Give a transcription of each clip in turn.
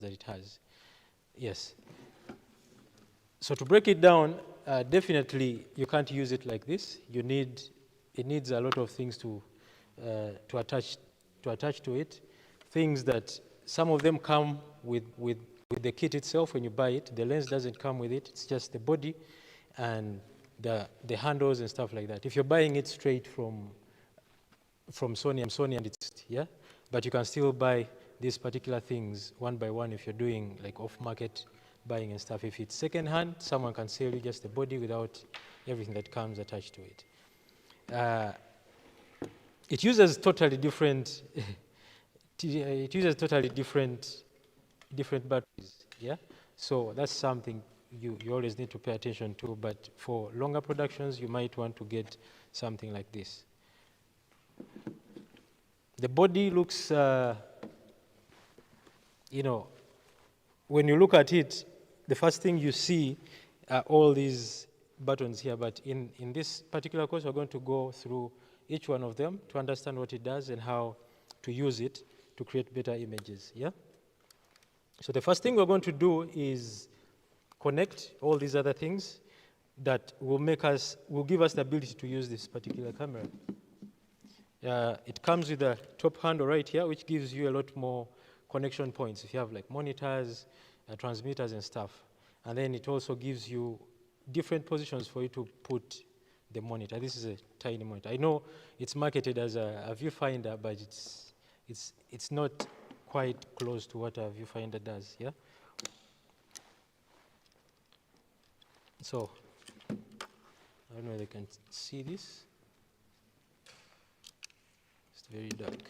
that it has. Yes. So to break it down, definitely you can't use it like this. It needs a lot of things to attach to it. Things that some of them come with the kit itself when you buy it. The lens doesn't come with it. It's just the body and the handles and stuff like that. If you're buying it straight from Sony and it's, yeah, but you can still buy these particular things one by one if you're doing like off-market buying and stuff. If it's second-hand, someone can sell you just the body without everything that comes attached to it. It uses totally different. It uses totally different batteries. Yeah, so that's something you always need to pay attention to. But for longer productions, you might want to get something like this. The body looks, you know, when you look at it, the first thing you see are all these buttons here. But in this particular course, we're going to go through each one of them to understand what it does and how to use it to create better images. Yeah. So the first thing we're going to do is connect all these other things that will give us the ability to use this particular camera. It comes with a top handle right here, which gives you a lot more connection points if you have like monitors, transmitters and stuff. And then it also gives you different positions for you to put the monitor. This is a tiny monitor. I know it's marketed as a viewfinder, but it's not quite close to what a viewfinder does, yeah? So, I don't know if they can see this. It's very dark.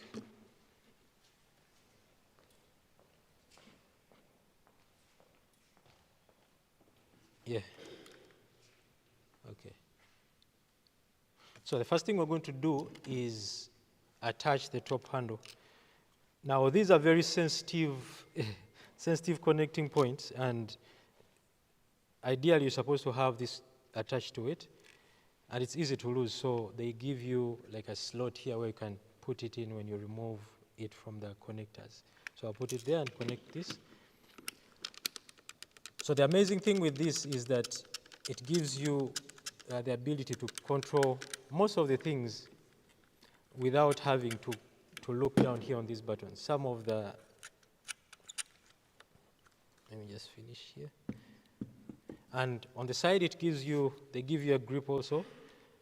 Yeah. Okay. So the first thing we're going to do is attach the top handle. Now these are very sensitive, sensitive connecting points, and ideally you're supposed to have this attached to it, and it's easy to lose. So they give you like a slot here where you can put it in when you remove it from the connectors. So I'll put it there and connect this. So the amazing thing with this is that it gives you the ability to control most of the things without having to look down here on these buttons. Some of the, let me just finish here. And on the side, they give you a grip also.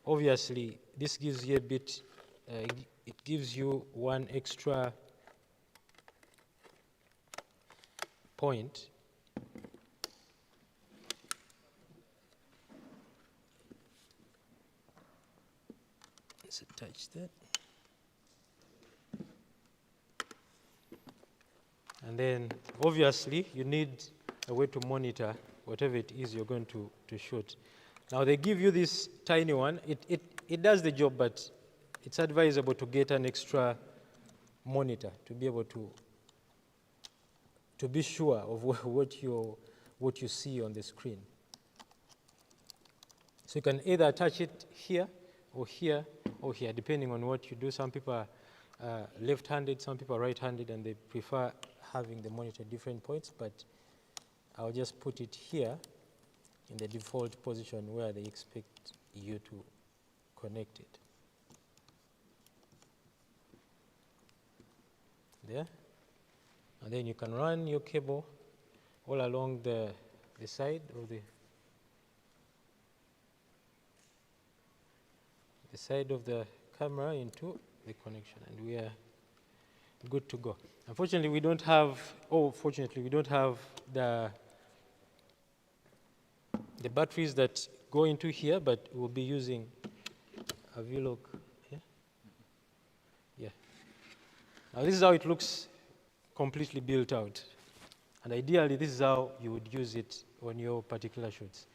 Obviously, this gives you a bit, it gives you one extra point. Let's attach that. And then, obviously, you need a way to monitor whatever it is you're going to shoot. Now, they give you this tiny one. It does the job, but it's advisable to get an extra monitor to be able to be sure of what you see on the screen. So you can either attach it here, or here, or here, depending on what you do. Some people are left-handed, some people are right-handed, and they prefer having the monitor at different points, but I'll just put it here in the default position where they expect you to connect it. There. And then you can run your cable all along the side of the side of the camera into the connection, and we are good to go. Unfortunately, we don't have, fortunately, we don't have the batteries that go into here, but we'll be using a V-Lock here. Yeah. Now this is how it looks completely built out. And ideally, this is how you would use it on your particular shoots.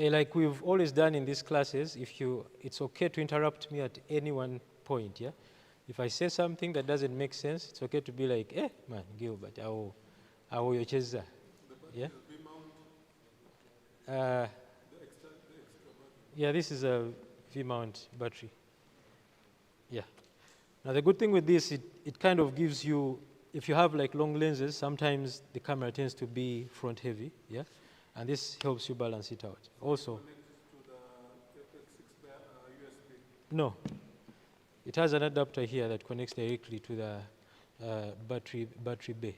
Like we've always done in these classes, it's okay to interrupt me at any one point, yeah? If I say something that doesn't make sense, it's okay to be like, man, Gilbert, I will chase that. Yeah? Yeah, this is a V-mount battery. Yeah. Now the good thing with this, it kind of gives you, if you have like long lenses, sometimes the camera tends to be front heavy, yeah? And this helps you balance it out. Also, To the FX6 USB. no, it has an adapter here that connects directly to the battery bay.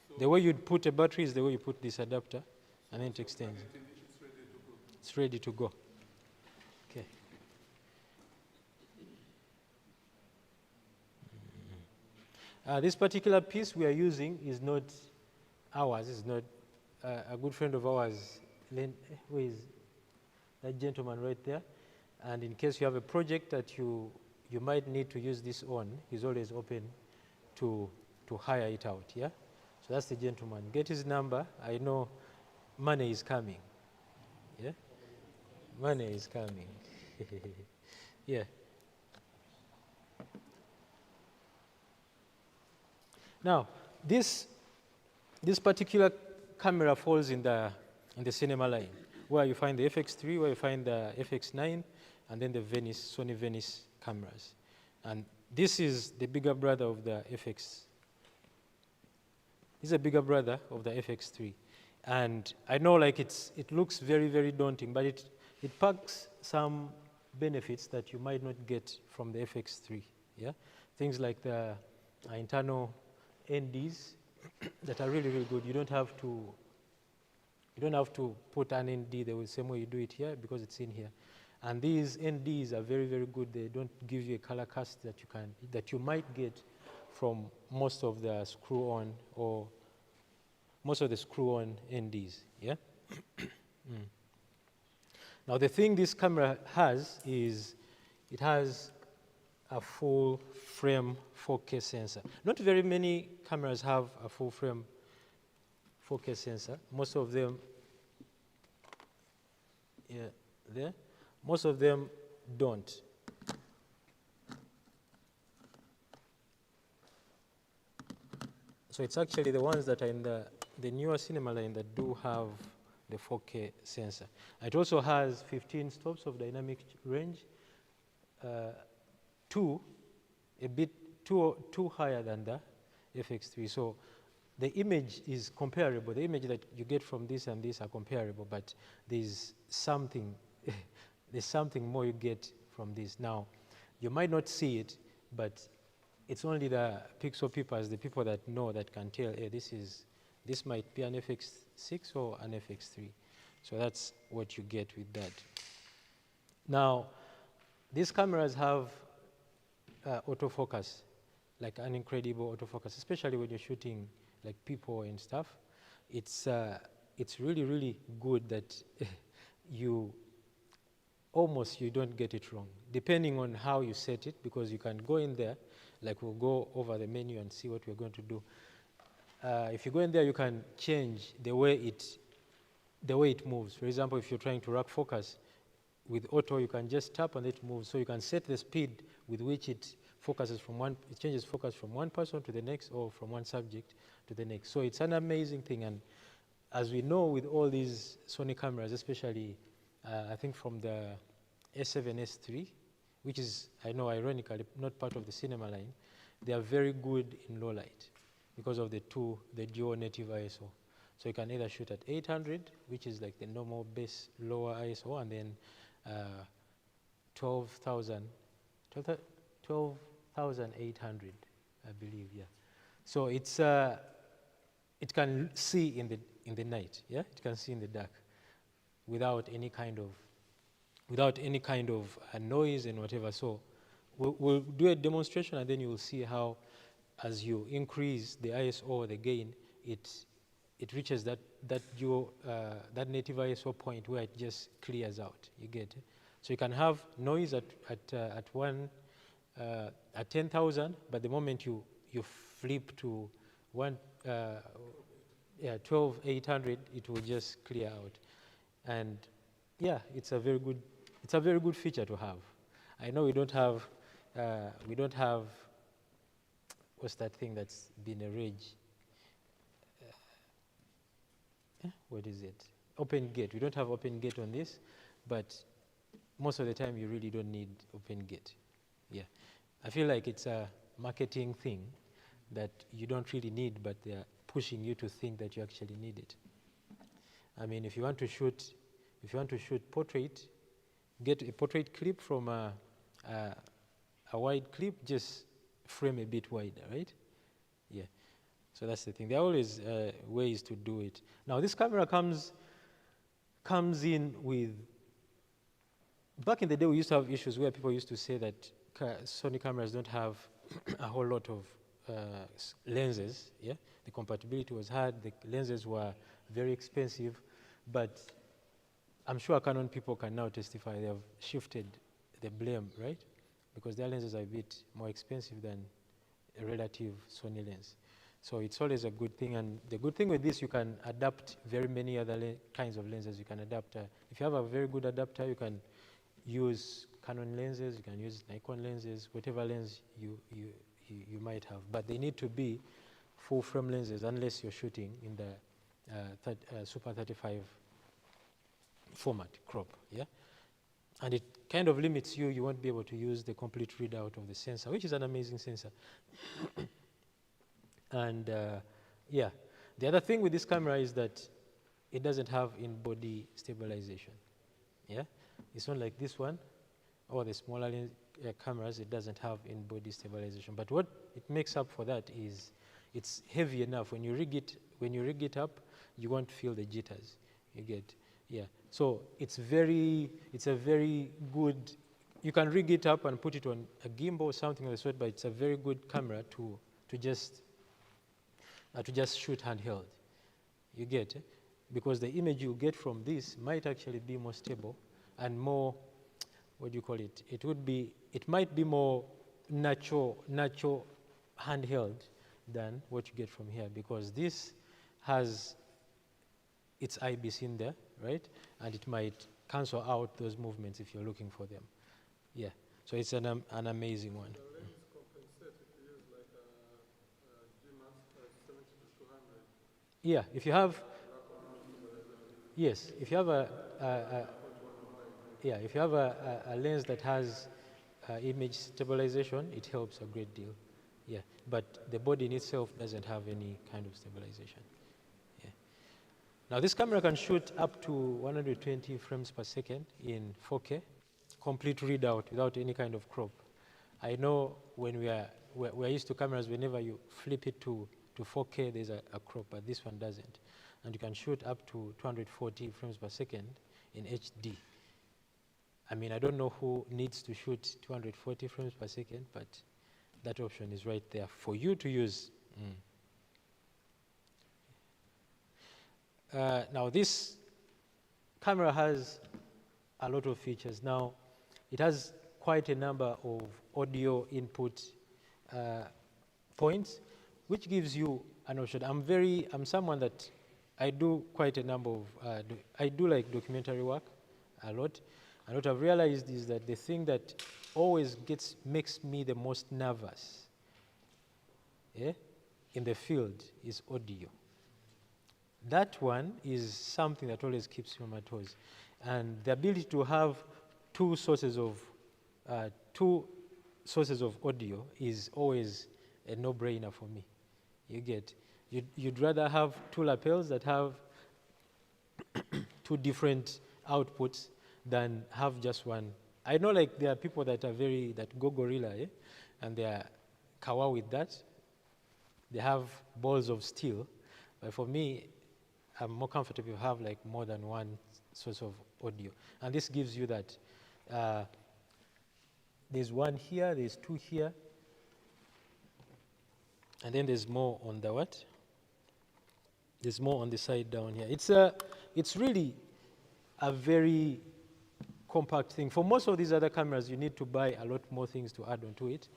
So The way you'd put a battery is the way you put this adapter, and then it extends. it's ready to go. It's ready to go. Okay. This particular piece we are using is not ours. It's not a good friend of ours. Where is that gentleman right there? And in case you have a project that you might need to use this on, he's always open to hire it out. Yeah. So that's the gentleman. Get his number. I know money is coming. Yeah. Money is coming. Yeah. Now, this particular camera falls in the cinema line, where you find the FX3, where you find the FX9, and then the Sony Venice cameras. And this is the bigger brother of the FX. This is a bigger brother of the FX3. And I know like it looks very, very daunting, but it packs some benefits that you might not get from the FX3. Yeah? Things like the internal NDs that are really, really good. You don't have to put an ND the same way you do it here because it's in here. And these NDs are very, very good. They don't give you a color cast that you might get from most of the screw-on or most of the screw-on NDs. Yeah. Now the thing this camera has is it has a full frame 4K sensor. Not very many cameras have a full frame 4K sensor. Most of them, most of them don't. So it's actually the ones that are in the newer cinema line that do have the 4K sensor. It also has 15 stops of dynamic range, two higher than the FX3. So the image is comparable. The image that you get from this and this are comparable, but there's something more you get from this. Now, you might not see it, but it's only the pixel peepers, the people that know, that can tell, hey, this might be an FX6 or an FX3. So that's what you get with that. Now, these cameras have autofocus, like an incredible autofocus, especially when you're shooting like people and stuff. It's really, really good that you don't get it wrong, depending on how you set it, because you can go in there, like we'll go over the menu and see what we're going to do. If you go in there, you can change the way it moves. For example, if you're trying to rack focus, with auto, you can just tap and it moves. So you can set the speed with which it changes focus from one person to the next, or from one subject to the next. So it's an amazing thing. And as we know with all these Sony cameras, especially I think from the S7, S3, which is, I know ironically, not part of the cinema line, they are very good in low light because of the dual native ISO. So you can either shoot at 800, which is like the normal base lower ISO, and then 12,800, I believe, yeah. So it can see in the night, yeah. It can see in the dark, without any kind of noise and whatever. So we'll do a demonstration, and then you will see how, as you increase the ISO or the gain, it reaches that native ISO point where it just clears out. You get it? So you can have noise at 10,000, but the moment you flip to 12,800, it will just clear out. And yeah, it's a very good feature to have. I know we don't have what's that thing that's been a rage? What is it? Open gate. We don't have open gate on this, but most of the time you really don't need open gate. Yeah, I feel like it's a marketing thing that you don't really need, but they're pushing you to think that you actually need it. I mean, if you want to shoot portrait, get a portrait clip from a wide clip, just frame a bit wider, right? Yeah. So that's the thing. There are always ways to do it. Now this camera comes in with. Back in the day, we used to have issues where people used to say that Sony cameras don't have a whole lot of lenses. Yeah, the compatibility was hard. The lenses were very expensive, but I'm sure Canon people can now testify they have shifted the blame, right? Because their lenses are a bit more expensive than a relative Sony lens. So it's always a good thing. And the good thing with this, you can adapt very many other kinds of lenses. You can adapt. If you have a very good adapter, you can use Canon lenses, you can use Nikon lenses, whatever lens you might have. But they need to be full frame lenses unless you're shooting in the Super 35 format crop, yeah? And it kind of limits you. You won't be able to use the complete readout of the sensor, which is an amazing sensor. And yeah, the other thing with this camera is that it doesn't have in-body stabilization, yeah? It's not like this one, or the smaller cameras, it doesn't have in-body stabilization. But what it makes up for that is it's heavy enough. When you rig it up, you won't feel the jitters. You get, yeah. So it's a very good. You can rig it up and put it on a gimbal or something of the sort, but it's a very good camera to just shoot handheld. You get, because the image you get from this might actually be more stable and more, what do you call it? It might be more natural handheld than what you get from here, because this has its IBIS in there, right? And it might cancel out those movements if you're looking for them. Yeah, so it's an amazing one. The lens compensate if you use like a G-Max 70 to 200. Yeah, if you have, yes, if you have a lens that has image stabilization, it helps a great deal. Yeah, but the body in itself doesn't have any kind of stabilization. Yeah. Now this camera can shoot up to 120 frames per second in 4K, complete readout without any kind of crop. I know when we're used to cameras, whenever you flip it to 4K, there's a crop, but this one doesn't. And you can shoot up to 240 frames per second in HD. I mean, I don't know who needs to shoot 240 frames per second, but that option is right there for you to use. Now, this camera has a lot of features. Now, it has quite a number of audio input points, which gives you an option. I'm someone that I do quite a number of, I do like documentary work a lot. And what I've realized is that the thing that always makes me the most nervous, yeah, in the field is audio. That one is something that always keeps me on my toes. And the ability to have two sources of audio is always a no-brainer for me. You get, you'd rather have two lapels that have two different outputs than have just one. I know, like, there are people that go gorilla, eh? And they are kawa with that. They have balls of steel. But for me, I'm more comfortable if you have like more than one source of audio. And this gives you that. There's one here, there's two here. And then there's more on the what? There's more on the side down here. It's really a very compact thing. For most of these other cameras, you need to buy a lot more things to add onto it,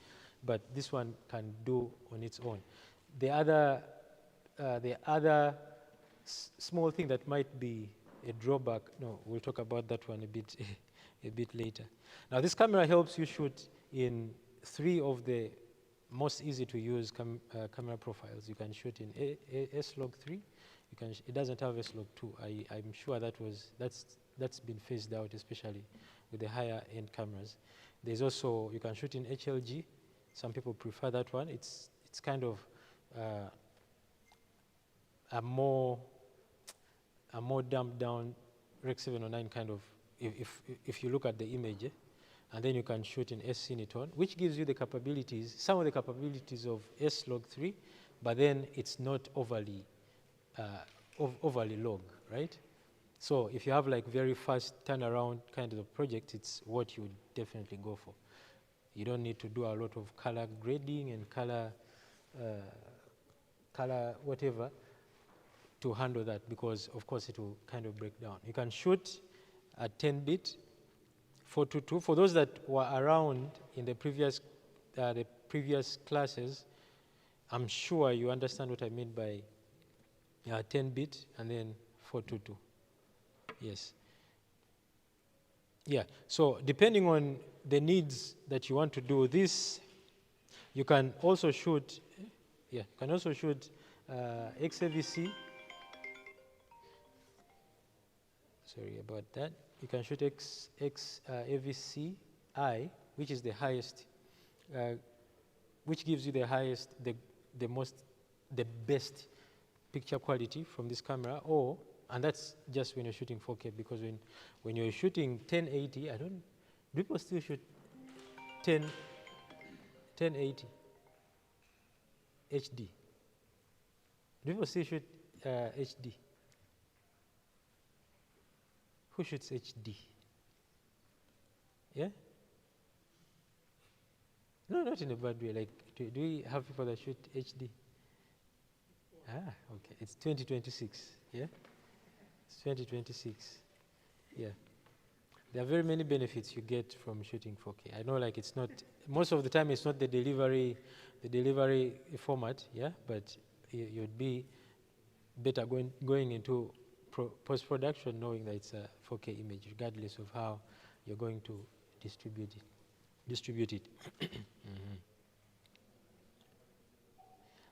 but this one can do on its own. The other small thing that might be a drawback, no, we'll talk about that one a bit later. Now, this camera helps you shoot in 3 of the most easy to use camera profiles. You can shoot in S-Log 3. It doesn't have S-Log 2. I'm sure that's that's been phased out, especially with the higher end cameras. There's also, you can shoot in HLG. Some people prefer that one. It's kind of a more dumbed down Rec 709 kind of, if you look at the image, and then you can shoot in S-Cineton, which gives you the capabilities, some of the capabilities of S-Log3, but then it's not overly log, right? So if you have like very fast turnaround kind of project, it's what you would definitely go for. You don't need to do a lot of color grading and color whatever to handle that, because of course it will kind of break down. You can shoot at 10-bit, 422. For those that were around in the previous classes, I'm sure you understand what I mean by 10-bit and then 422. Yes. Yeah. So depending on the needs that you want to do this, you can also shoot. Yeah, you can also shoot XAVC. Sorry about that. You can shoot AVC-I, which is the highest, which gives you the highest, the best picture quality from this camera, and that's just when you're shooting 4K, because when you're shooting 1080, do people still shoot 1080 HD? Do people still shoot HD? Who shoots HD? Yeah? No, not in a bad way. Like, do we have people that shoot HD? Okay. It's 2026. Yeah? It's 2026. Yeah. There are very many benefits you get from shooting 4K. I know, like, it's not, most of the time it's not the delivery format, yeah? But you'd be better going into post-production knowing that it's a 4K image, regardless of how you're going to distribute it. Mm-hmm.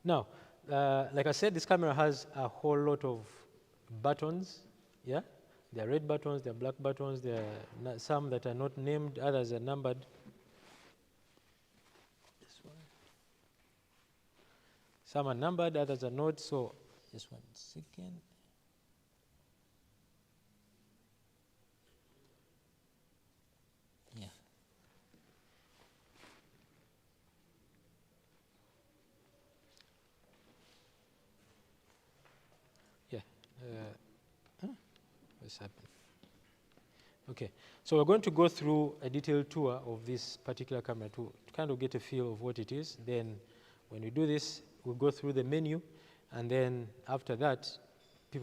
Now, like I said, this camera has a whole lot of buttons. Yeah, there are red buttons, there are black buttons, there are some that are not named, others are numbered. This one. Some are numbered, others are not. So, just 1 second. Yeah. Yeah. What's happening? Okay, so we're going to go through a detailed tour of this particular camera to kind of get a feel of what it is. Then when we do this, we'll go through the menu, and then after that, we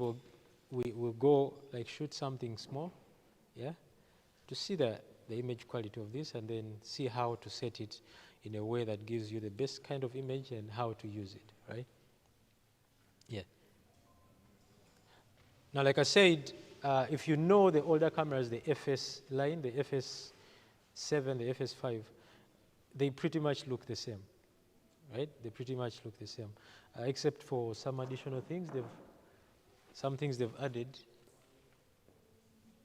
will go like shoot something small, yeah, to see the image quality of this, and then see how to set it in a way that gives you the best kind of image and how to use it, right? Yeah. Now, like I said, if you know the older cameras, the FS line, the FS7, the FS5, they pretty much look the same, right? They pretty much look the same, except for some additional things. Some things they've added.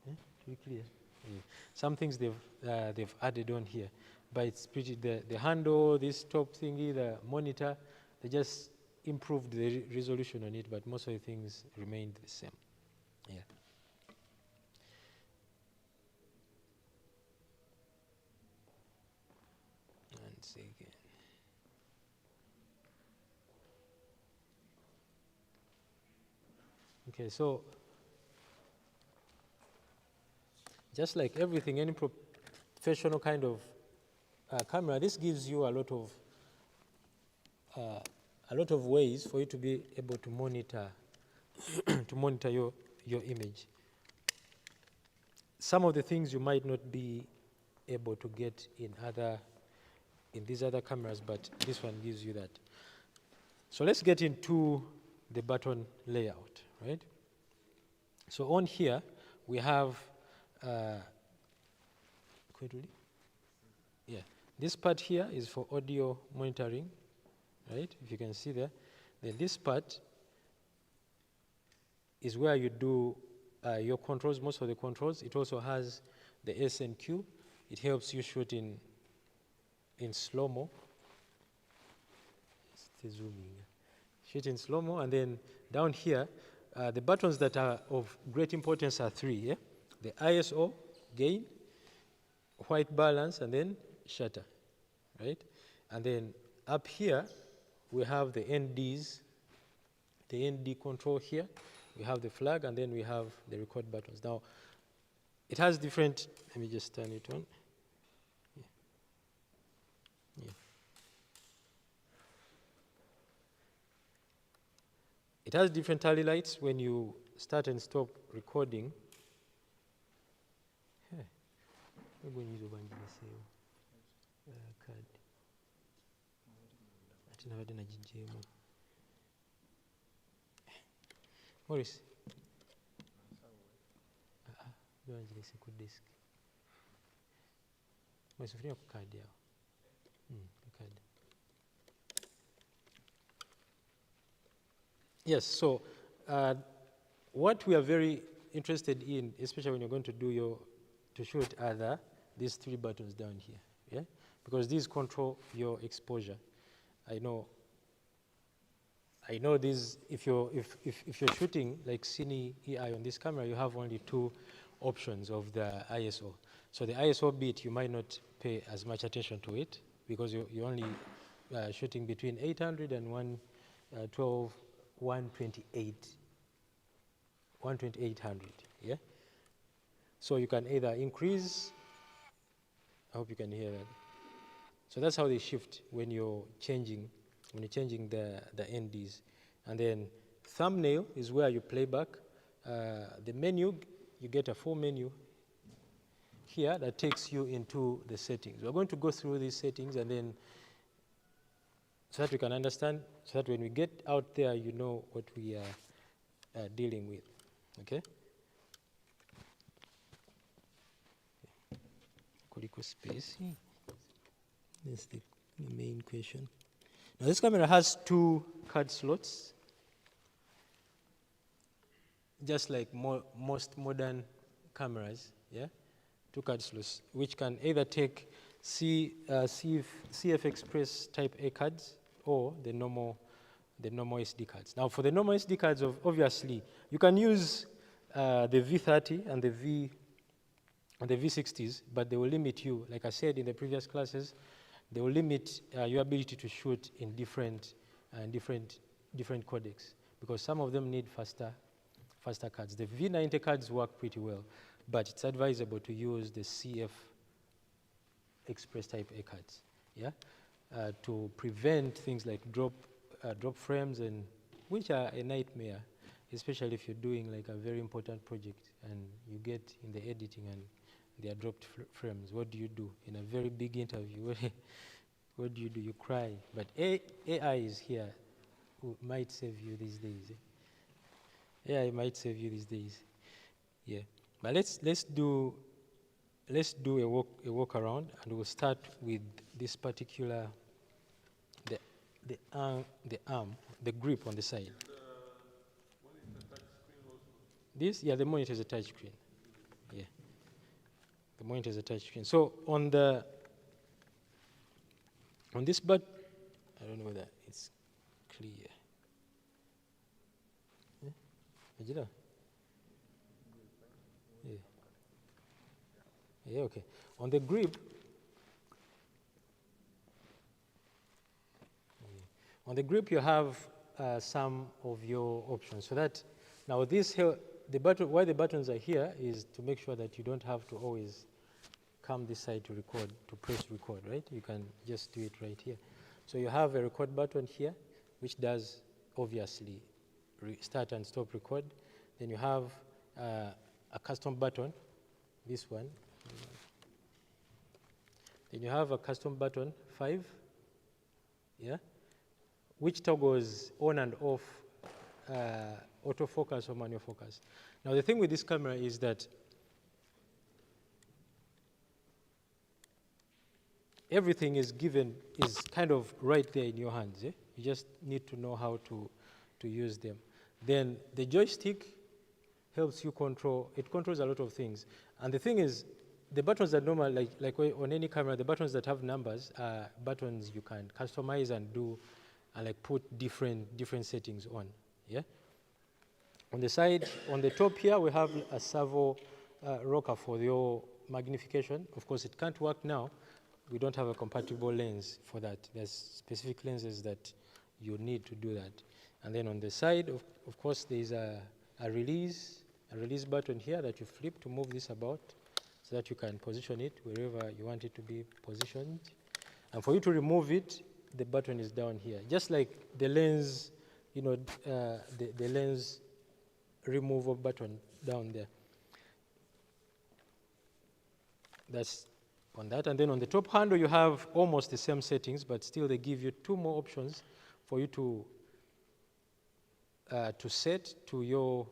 To be clear, some things they've added on here, but it's pretty. The handle, this top thingy, the monitor, they just improved the resolution on it, but most of the things remained the same. Yeah. And see again. Okay, so just like everything, any professional kind of camera, this gives you a lot of ways for you to be able to monitor your image. Some of the things you might not be able to get in these other cameras, but this one gives you that. So let's get into the button layout, right? So on here we have this part here is for audio monitoring, right? If you can see there. Then this part is where you do your controls, most of the controls. It also has the S and Q. It helps you shoot in slow-mo. It's zooming. Shoot in slow-mo, and then down here, the buttons that are of great importance are three, yeah? The ISO, gain, white balance, and then shutter, right? And then up here, we have the NDs, the ND control here. We have the flag, and then we have the record buttons. Now, it has different, let me just turn it on. Yeah. Yeah. It has different tally lights when you start and stop recording. Morris. Lwangirese ku desk. Morris, ufunira ku kadi awo. Kadi. Yes, so what we are very interested in, especially when you're going to do to shoot, are these three buttons down here, yeah? Because these control your exposure. I know these, if you're shooting like Cine EI on this camera, you have only two options of the ISO. So the ISO bit, you might not pay as much attention to it because you're only shooting between 800 and 12800, yeah? So you can either increase, I hope you can hear that. So that's how they shift when you're changing the NDs. And then thumbnail is where you play back. The menu, you get a full menu here that takes you into the settings. We're going to go through these settings and then so that we can understand, so that when we get out there, you know what we are dealing with, okay? Critical space. That's the main question. Now this camera has two card slots, just like most modern cameras, yeah? Two card slots, which can either take CF Express type A cards or the normal SD cards. Now for the normal SD cards, obviously, you can use the V30 and the V60s, but they will limit you, like I said in the previous classes, they will limit your ability to shoot in different codecs, because some of them need faster cards. The V90 cards work pretty well, but it's advisable to use the CF Express type A cards, yeah, to prevent things like drop frames, and which are a nightmare, especially if you're doing like a very important project and you get in the editing and there are dropped frames. What do you do in a very big interview? What do? You cry. But AI is here, who might save you these days. AI might save you these days. Yeah. But let's do a walk around, and we'll start with this particular the arm, the grip on the side. This, yeah, the monitor is a touch screen. Yeah. The monitor is a touch screen. So on this I don't know whether it's clear. Yeah. Yeah, okay. On the grip, you have some of your options. So that now why the buttons are here is to make sure that you don't have to always come this side to press record, right? You can just do it right here. So you have a record button here, which does obviously start and stop record. Then you have a custom button, this one. Then you have a custom button 5, yeah, which toggles on and off autofocus or manual focus. Now the thing with this camera is that everything is kind of right there in your hands. Eh? You just need to know how to use them. Then the joystick helps you control, it controls a lot of things. And the thing is, the buttons that normal, like on any camera, the buttons that have numbers are buttons you can customize and do, and like put different settings on, yeah? On the side, on the top here, we have a servo rocker for your magnification. Of course, it can't work now. We don't have a compatible lens for that. There's specific lenses that you need to do that. And then on the side, of course, there's a release button here that you flip to move this about so that you can position it wherever you want it to be positioned. And for you to remove it, the button is down here. Just like the lens, you know, the lens removal button down there. That's on that. And then on the top handle, you have almost the same settings, but still they give you two more options for you to set to your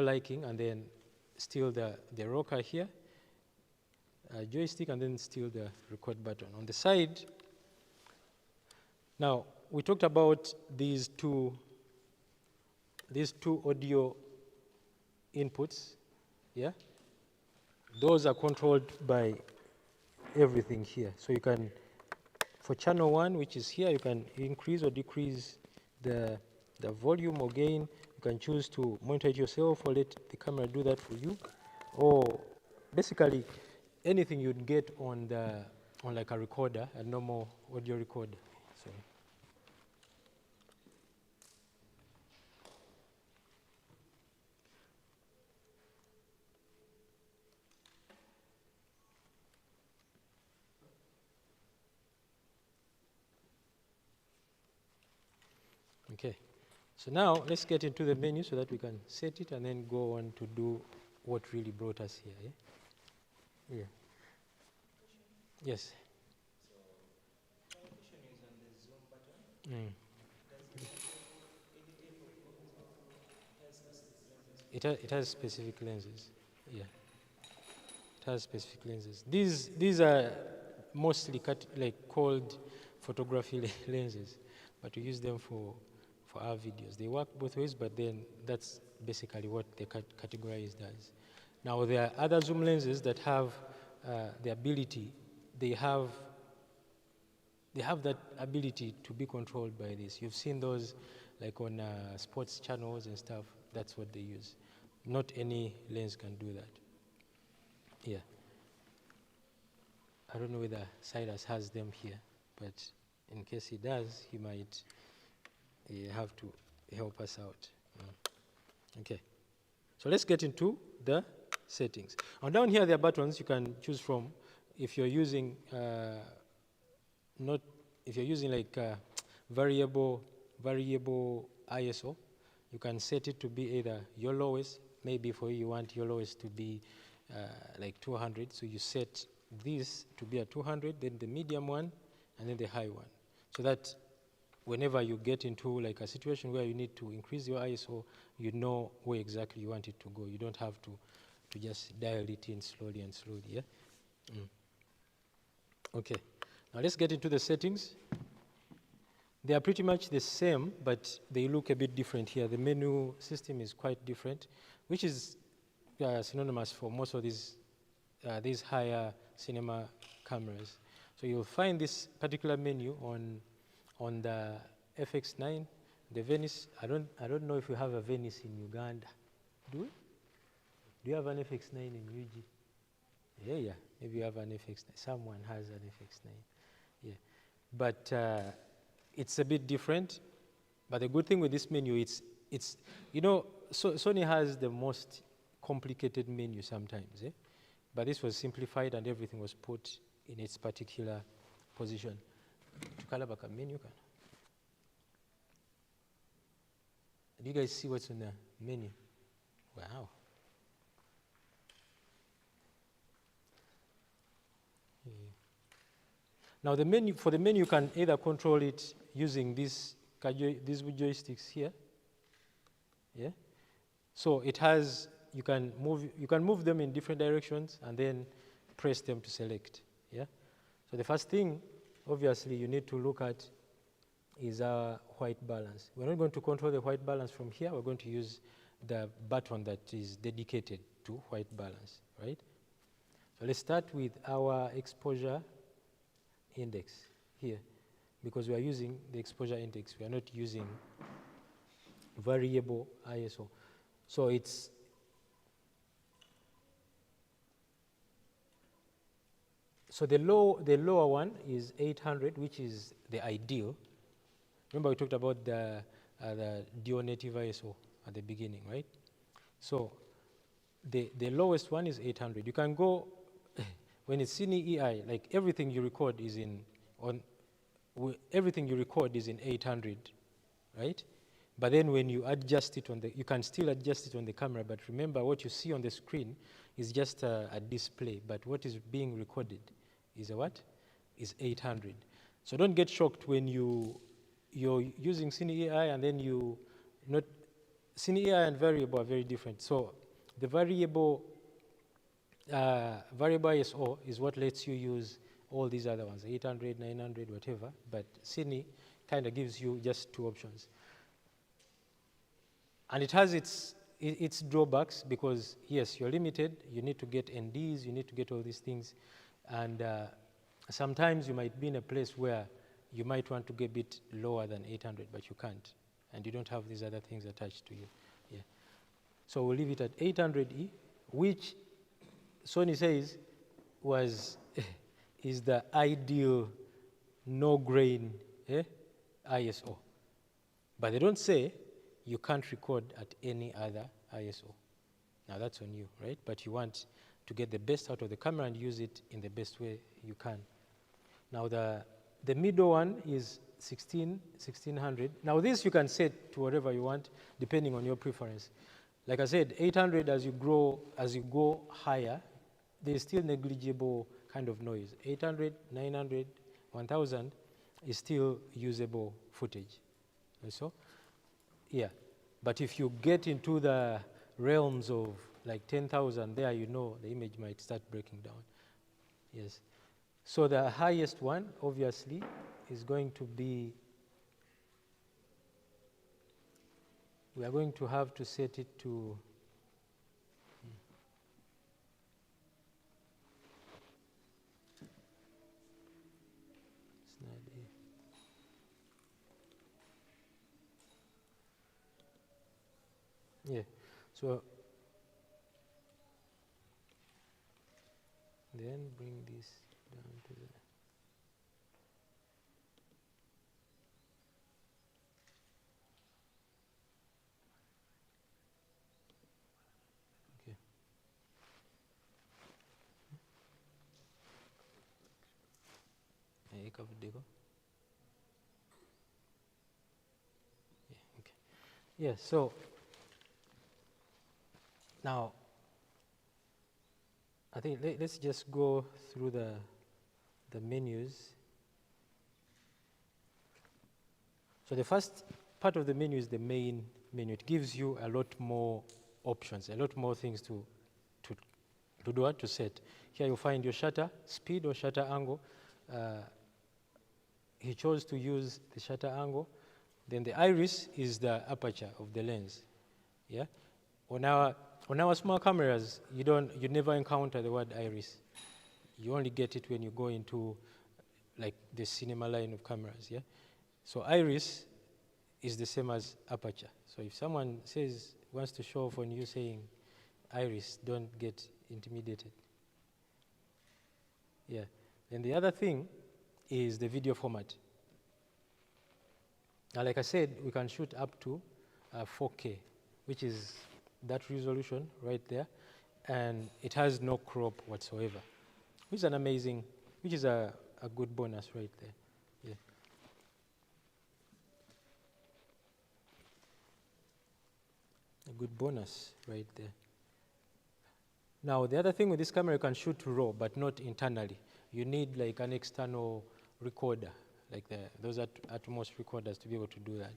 liking, and then still the rocker here, joystick, and then still the record button. On the side, now we talked about these two audio inputs, yeah? Those are controlled by everything here. So you can, for channel 1, which is here, you can increase or decrease the volume or gain. You can choose to monitor it yourself or let the camera do that for you. Or basically anything you'd get on like a recorder, a normal audio recorder. So. Okay, so now let's get into the menu so that we can set it and then go on to do what really brought us here. Yeah. Yeah. Yes. So, my question is on the zoom button. It has specific lenses. Yeah. It has specific lenses. These are mostly called photography lenses, but we use them for our videos. They work both ways, but then that's basically what the categorized does. Now there are other zoom lenses that have the ability. They have that ability to be controlled by this. You've seen those like on sports channels and stuff. That's what they use. Not any lens can do that. Yeah. I don't know whether Cyrus has them here, but in case he does, he might have to help us out. Okay. So let's get into the settings. And down here, there are buttons you can choose from. If you're using like variable ISO, you can set it to be either your lowest. Maybe for you want your lowest to be like 200. So you set this to be at 200, then the medium one, and then the high one. So that whenever you get into like a situation where you need to increase your ISO, you know where exactly you want it to go. You don't have to just dial it in slowly, yeah? Okay, now let's get into the settings. They are pretty much the same, but they look a bit different here. The menu system is quite different, which is synonymous for most of these higher cinema cameras. So you'll find this particular menu on the FX9, the Venice. I don't know if you have a Venice in Uganda. Do we? Do you have an FX9 in UG? Yeah. Maybe you have an FX9. Someone has an FX9. Yeah. But it's a bit different. But the good thing with this menu, it's you know, Sony has the most complicated menu sometimes. But this was simplified and everything was put in its particular position. Tukalabaka menu. Do you guys see what's on the menu? Wow. Yeah. Now the menu, for the menu, you can either control it using these joysticks here. Yeah. So it has, you can move them in different directions and then press them to select. Yeah. So the first thing, obviously, you need to look at is our white balance. We're not going to control the white balance from here. We're going to use the button that is dedicated to white balance, right? So let's start with our exposure index here, because we are using the exposure index. We are not using variable ISO. So it's so the lower one is 800, which is the ideal. Remember we talked about the dual native ISO at the beginning, right? So the lowest one is 800. You can go when it's Cine EI, like everything you record is in everything you record is in 800, right? But then when you adjust it you can still adjust it on the camera, but remember what you see on the screen is just a display, but what is being recorded is a what? Is 800. So don't get shocked when you're using Cine EI and then Cine EI and variable are very different. So the variable ISO is what lets you use all these other ones, 800, 900, whatever, but Cine kind of gives you just two options. And it has its drawbacks because, yes, you're limited, you need to get NDs, you need to get all these things, and sometimes you might be in a place where you might want to get a bit lower than 800, but you can't, and you don't have these other things attached to you. Yeah. So we'll leave it at 800E, which Sony says is the ideal no-grain ISO. But they don't say you can't record at any other ISO. Now that's on you, right? But you want to get the best out of the camera and use it in the best way you can. Now the middle one is 1600. Now this you can set to whatever you want depending on your preference. Like I said, 800 as you go higher, there's still negligible kind of noise. 800, 900, 1000 is still usable footage. And so, yeah. But if you get into the realms of like 10,000, there you know the image might start breaking down. Yes. So the highest one, obviously, is going to be, we are going to have to set it to, it's not here. Yeah, so then bring this down to the, okay. Yeah, okay. Yeah, so now I think let's just go through the menus. So the first part of the menu is the main menu. It gives you a lot more options, a lot more things to do what to set. Here you find your shutter speed or shutter angle. He chose to use the shutter angle. Then the iris is the aperture of the lens. Yeah. On our small cameras, you never encounter the word iris. You only get it when you go into like the cinema line of cameras. Yeah. So iris is the same as aperture. So if someone wants to show off on you saying iris, don't get intimidated. Yeah. Then the other thing is the video format. Now, like I said, we can shoot up to 4K, which is that resolution right there, and it has no crop whatsoever, which is a good bonus right there. Yeah. A good bonus right there. Now, the other thing with this camera, you can shoot raw, but not internally. You need like an external recorder, like those Atmos recorders to be able to do that.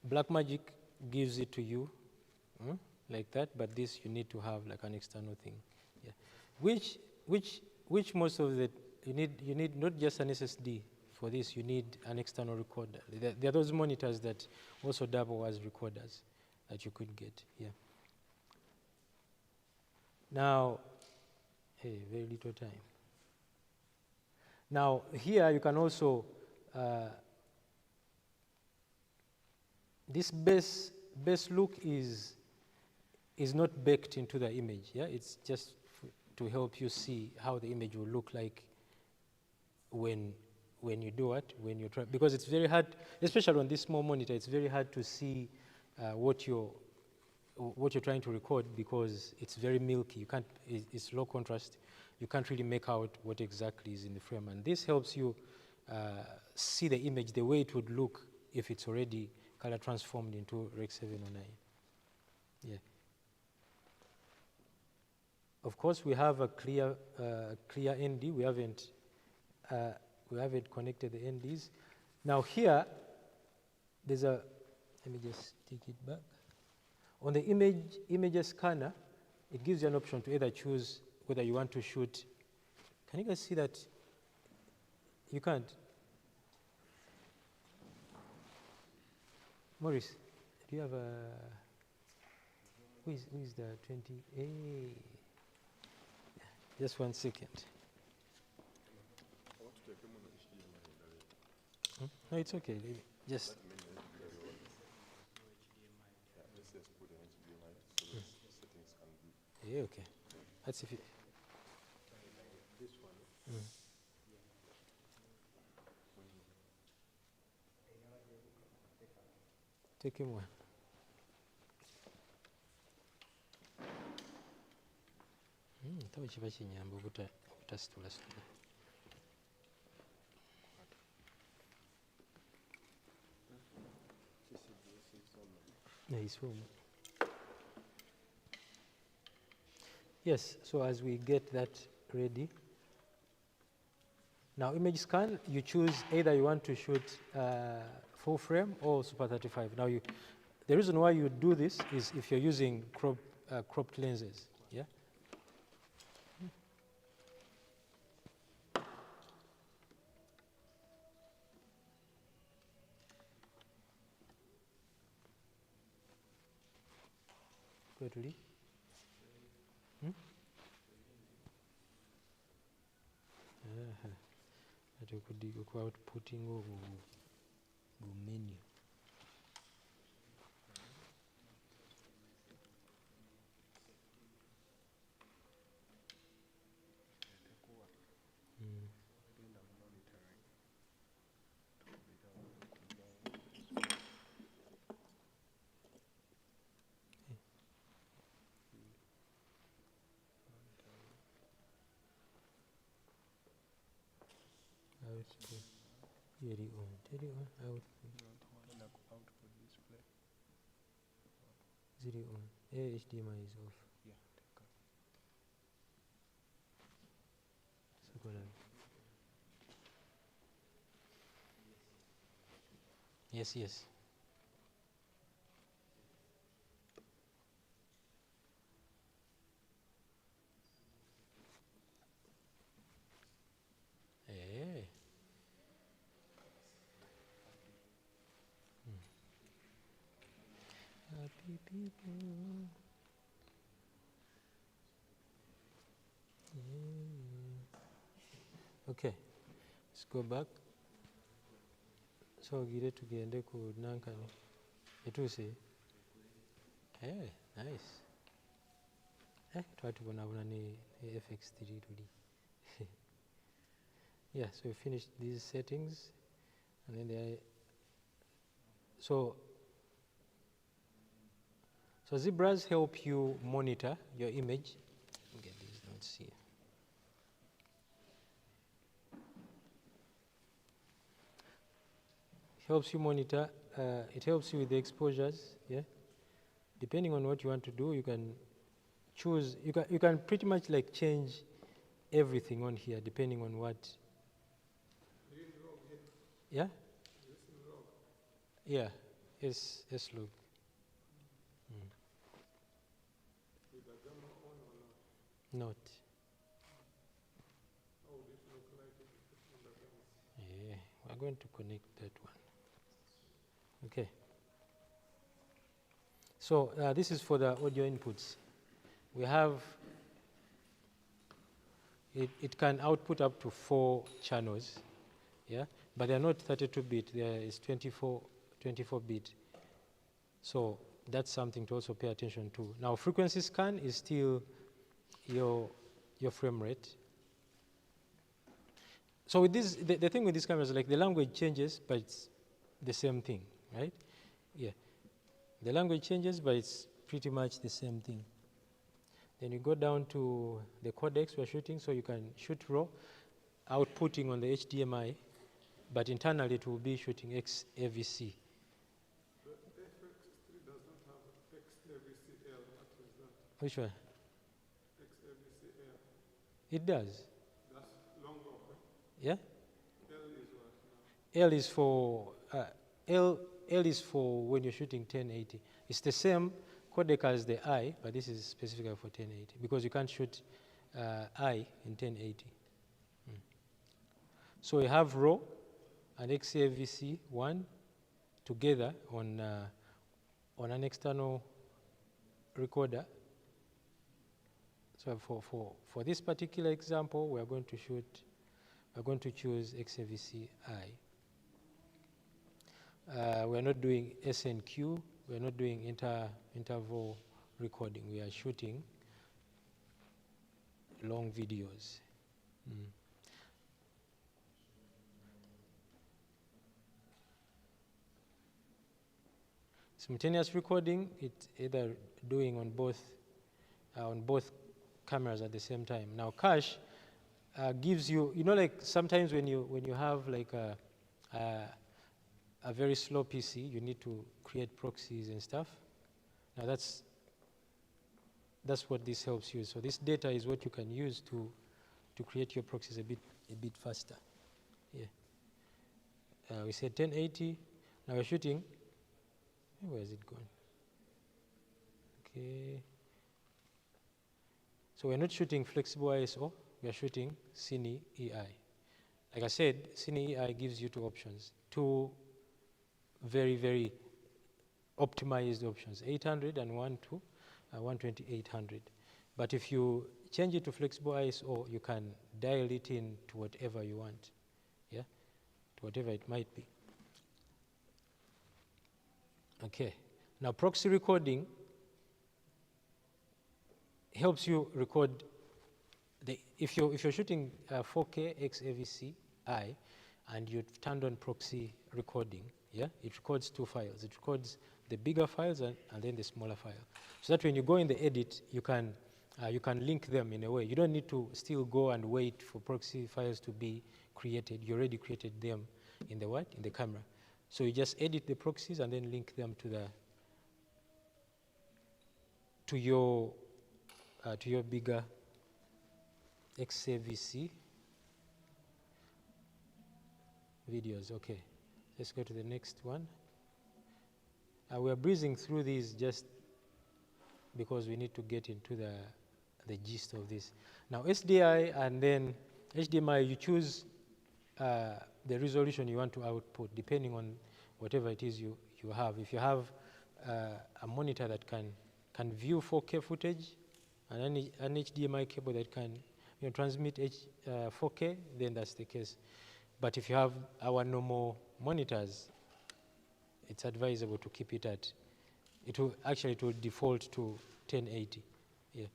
Blackmagic gives it to you like that, but this you need to have like an external thing. Yeah. Which most of the, you need not just an SSD for this, you need an external recorder. There are those monitors that also double as recorders. that you could get here. Now, hey, very little time. Now, here you can also, this base look is not baked into the image, yeah? It's just to help you see how the image will look like when you do it, when you try, because it's very hard, especially on this small monitor, it's very hard to see what you're trying to record because it's very milky. You can't, it's low contrast. You can't really make out what exactly is in the frame. And this helps you see the image the way it would look if it's already color transformed into Rec 709. Yeah. Of course, we have a clear ND. We haven't connected the NDs. Now here, there's a, let me just take it back. On the image scanner, it gives you an option to either choose whether you want to shoot. Can you guys see that? You can't. Maurice, do you have a, who is the 20? Hey. Just 1 second. No, it's okay. Just. Yeah, okay. That's if you. This one. Take him one. Taba kiba kinyamba obutasitula. Yes, so as we get that ready, now image scan, you choose either you want to shoot full frame or Super 35. Now the reason why you do this is if you're using cropped lenses, yeah? Totally. That you could go outputting over menu. Carry on, output display. Zero on. HDMI is off. Yeah. So yes, yes. Hey. Happy people. Yeah. Okay, let's go back. So gire tugende ku nankani. Etuuse. Hey, nice. Twatubonabona ne FX3 tuli. Yeah, so we finished these settings, and then so zebras help you monitor your image. Get these notes here. Helps you monitor. It helps you with the exposures. Yeah. Depending on what you want to do, you can choose. You can pretty much like change everything on here depending on what. Yeah. Yeah. S log. Not. How would it look like if you put in the camera? Yeah, we're going to connect that one. Okay. So this is for the audio inputs. We have, it can output up to 4 channels, yeah, but they're not 32-bit, there is 24-bit. So that's something to also pay attention to. Now frequency scan is still your frame rate. So with this, the thing with these cameras, like the language changes, but it's the same thing, right? Yeah. The language changes, but it's pretty much the same thing. Then you go down to the codecs we're shooting, so you can shoot RAW, outputting on the HDMI, but internally it will be shooting XAVC. The FX3 does not have XAVCL. What is that? Which one? XAVCL. It does. That's long open. Yeah? L is what now? L is for L is for when you're shooting 1080. It's the same codec as the I, but this is specifically for 1080 because you can't shoot I in 1080. So we have RAW and XAVC1 together on an external recorder. So for this particular example, we're going to choose XAVC-I. We're not doing SNQ, we're not doing interval recording. We are shooting long videos. Simultaneous recording, it's either doing on both cameras at the same time. Now cache gives you, like sometimes when you have like a very slow PC, you need to create proxies and stuff. Now that's what this helps you. So this data is what you can use to create your proxies a bit faster. Yeah. We said 1080. Now we're shooting. Where is it going? Okay. So we're not shooting flexible ISO. We are shooting Cine EI. Like I said, Cine EI gives you 2 options. 2 very, very optimized options, 800 and 120 800. But if you change it to flexible ISO, you can dial it in to whatever you want, yeah, to whatever it might be. Okay, now proxy recording helps you record if you're shooting 4K XAVC-I and you've turned on proxy recording, yeah, it records 2 files. It records the bigger files and then the smaller file. So that when you go in the edit, you can link them in a way. You don't need to still go and wait for proxy files to be created. You already created them in the what? In the camera. So you just edit the proxies and then link them to your bigger XAVC videos. Okay, let's go to the next one. We are breezing through these just because we need to get into the gist of this. Now SDI and then HDMI, you choose the resolution you want to output depending on whatever it is you have. If you have a monitor that can view 4K footage and an HDMI cable that can transmit 4K, then that's the case. But if you have our normal monitors, it's advisable to keep it at, it will default to 1080. Yeah.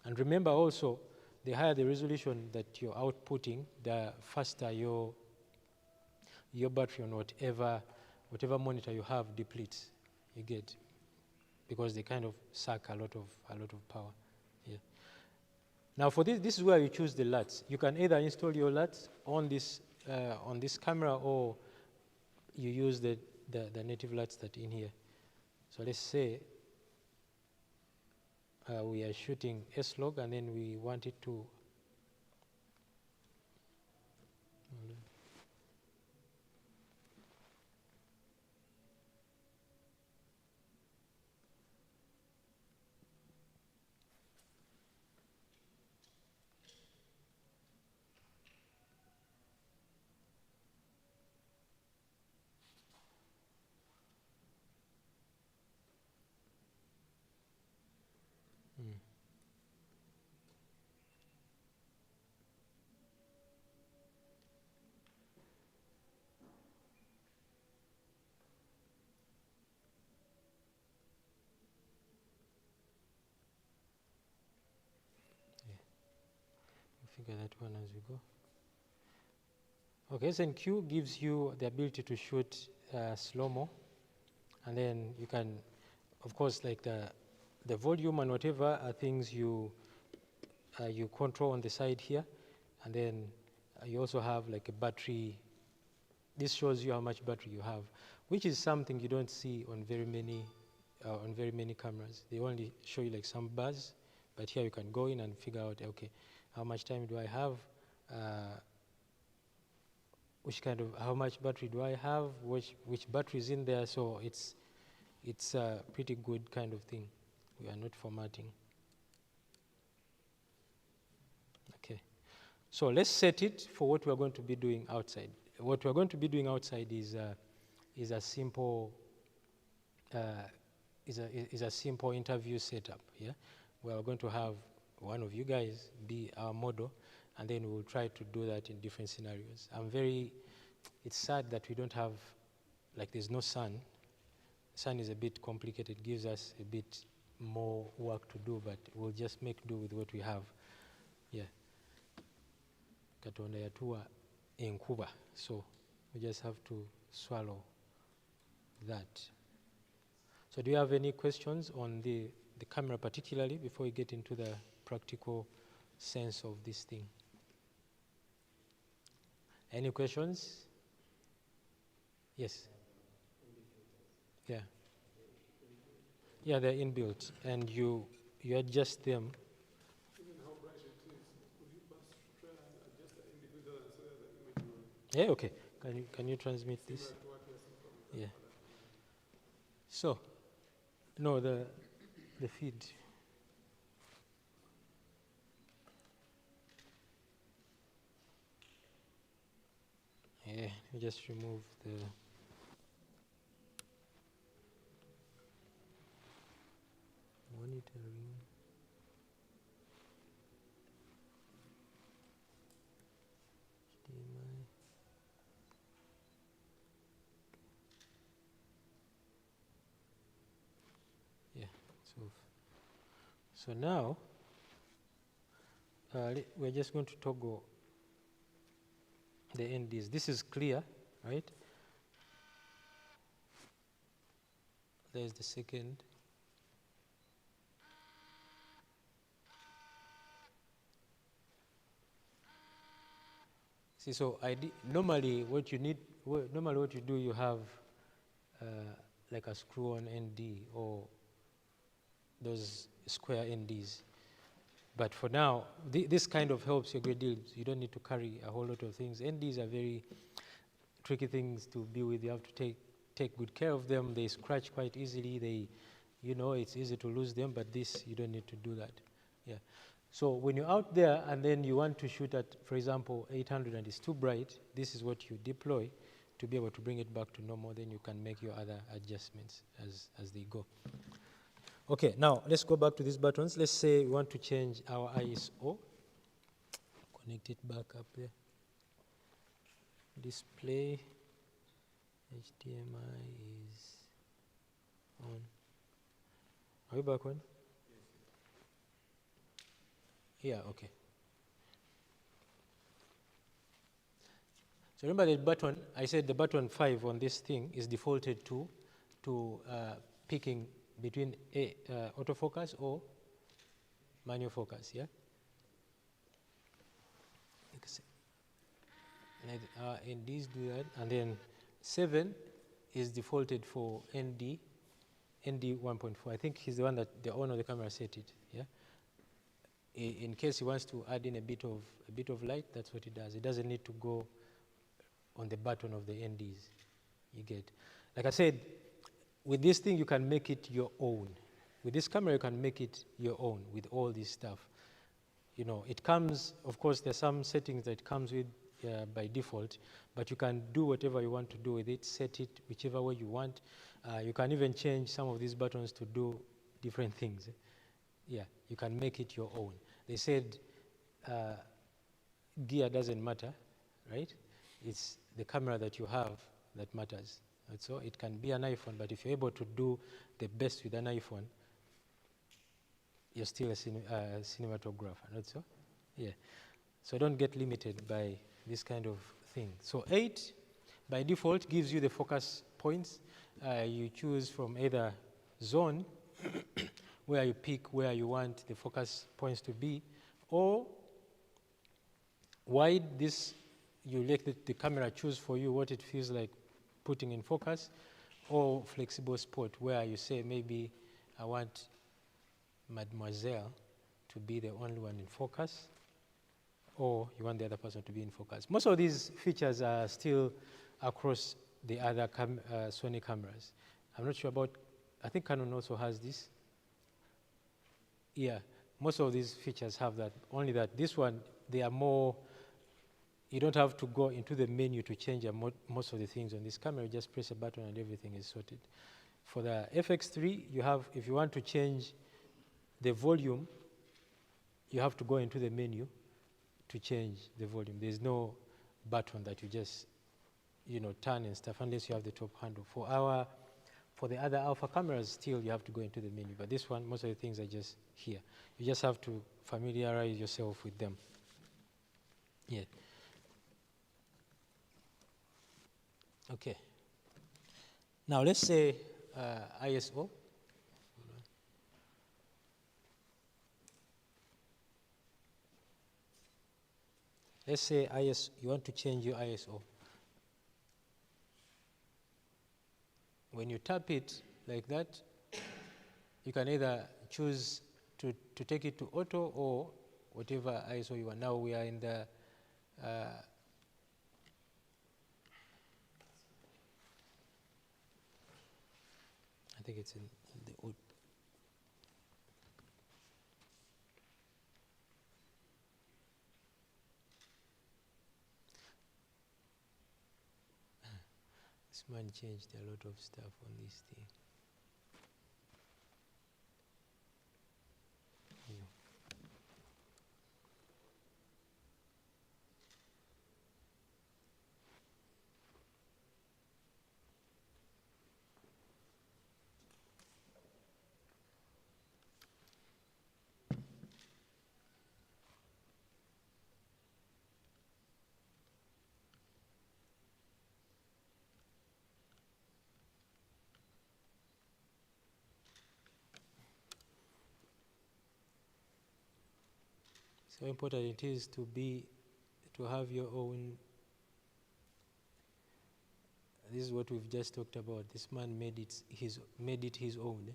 And remember also, the higher the resolution that you're outputting, the faster your battery on whatever monitor you have depletes. You get, because they kind of suck a lot of power. Yeah. Now for this is where you choose the LUTs. You can either install your LUTs on this camera, or you use the native LUTs that are in here. So let's say we are shooting S-Log and then we want it to at that one as we go. Okay, S&Q gives you the ability to shoot slow-mo, and then you can, of course, like the volume and whatever are things you control on the side here, and then you also have like a battery. This shows you how much battery you have, which is something you don't see on very many cameras. They only show you like some bars, but here you can go in and figure out, okay, how much time do I have? How much battery do I have? Which battery is in there? So it's a pretty good kind of thing. We are not formatting. Okay, so let's set it for what we are going to be doing outside. What we are going to be doing outside is a simple simple interview setup. Yeah, we are going to have one of you guys be our model, and then we'll try to do that in different scenarios. It's sad that we don't have, like, there's no sun. Sun is a bit complicated, gives us a bit more work to do, but we'll just make do with what we have. Yeah. Katonda yatua enkuba, so we just have to swallow that. So do you have any questions on the camera particularly before we get into the practical sense of this thing? Any questions? Yes. Yeah. Yeah, they're inbuilt, and you adjust them. Even how bright it is, could you perhaps try and adjust the individual and so that the image will Yeah, okay. Can you transmit this? similar to what we are seeing from the Yeah. other camera? So, no, the feed. Yeah, you just remove the. Monitoring. HDMI. Yeah, so now we're just going to toggle the NDs. This is clear, right? There's the second. See, so normally what you do, you have like a screw-on ND or those square NDs. But for now, this kind of helps you a great deal. You don't need to carry a whole lot of things. NDs are very tricky things to be with. You have to take good care of them. They scratch quite easily. It's easy to lose them, but this, you don't need to do that. Yeah. So when you're out there and then you want to shoot at, for example, 800 and it's too bright, this is what you deploy to be able to bring it back to normal. Then you can make your other adjustments as they go. Okay, now let's go back to these buttons. Let's say we want to change our ISO. Connect it back up there. Display. HDMI is on. Are we back on? Yeah, okay. So remember the button, I said the button 5 on this thing is defaulted to picking between autofocus or manual focus, yeah? NDs do that, and then 7 is defaulted for ND 1.4. I think he's the one that the owner of the camera set it, yeah? In case he wants to add in a bit of light, that's what he does. It doesn't need to go on the button of the NDs. You get, like I said, with this thing you can make it your own. With this camera you can make it your own with all this stuff. It comes, of course, there's some settings that it comes with by default, but you can do whatever you want to do with it, set it whichever way you want. You can even change some of these buttons to do different things. Yeah, you can make it your own. They said gear doesn't matter, right? It's the camera that you have that matters. And so it can be an iPhone, but if you're able to do the best with an iPhone, you're still a cinematographer, not so? Yeah. So don't get limited by this kind of thing. So 8, by default, gives you the focus points. You choose from either zone, where you pick where you want the focus points to be, or wide, this you let the camera choose for you what it feels like putting in focus, or flexible spot, where you say maybe I want Mademoiselle to be the only one in focus, or you want the other person to be in focus. Most of these features are still across the other Sony cameras. I'm not sure about, I think Canon also has this. Yeah, most of these features have that, only that this one, they are more, you don't have to go into the menu to change most of the things on this camera. You just press a button and everything is sorted. For the FX3, you have, if you want to change the volume, you have to go into the menu to change the volume. There's no button that you just, turn and stuff, unless you have the top handle. For the other alpha cameras, still you have to go into the menu. But this one, most of the things are just here. You just have to familiarize yourself with them. Yeah. Okay. Now let's say ISO. Let's say you want to change your ISO. When you tap it like that, you can either choose to take it to auto or whatever ISO you want. Now we are in the I think it's in the auto. This man changed a lot of stuff on this thing. Yeah. So important it is to have your own. This is what we've just talked about. This man made it his own.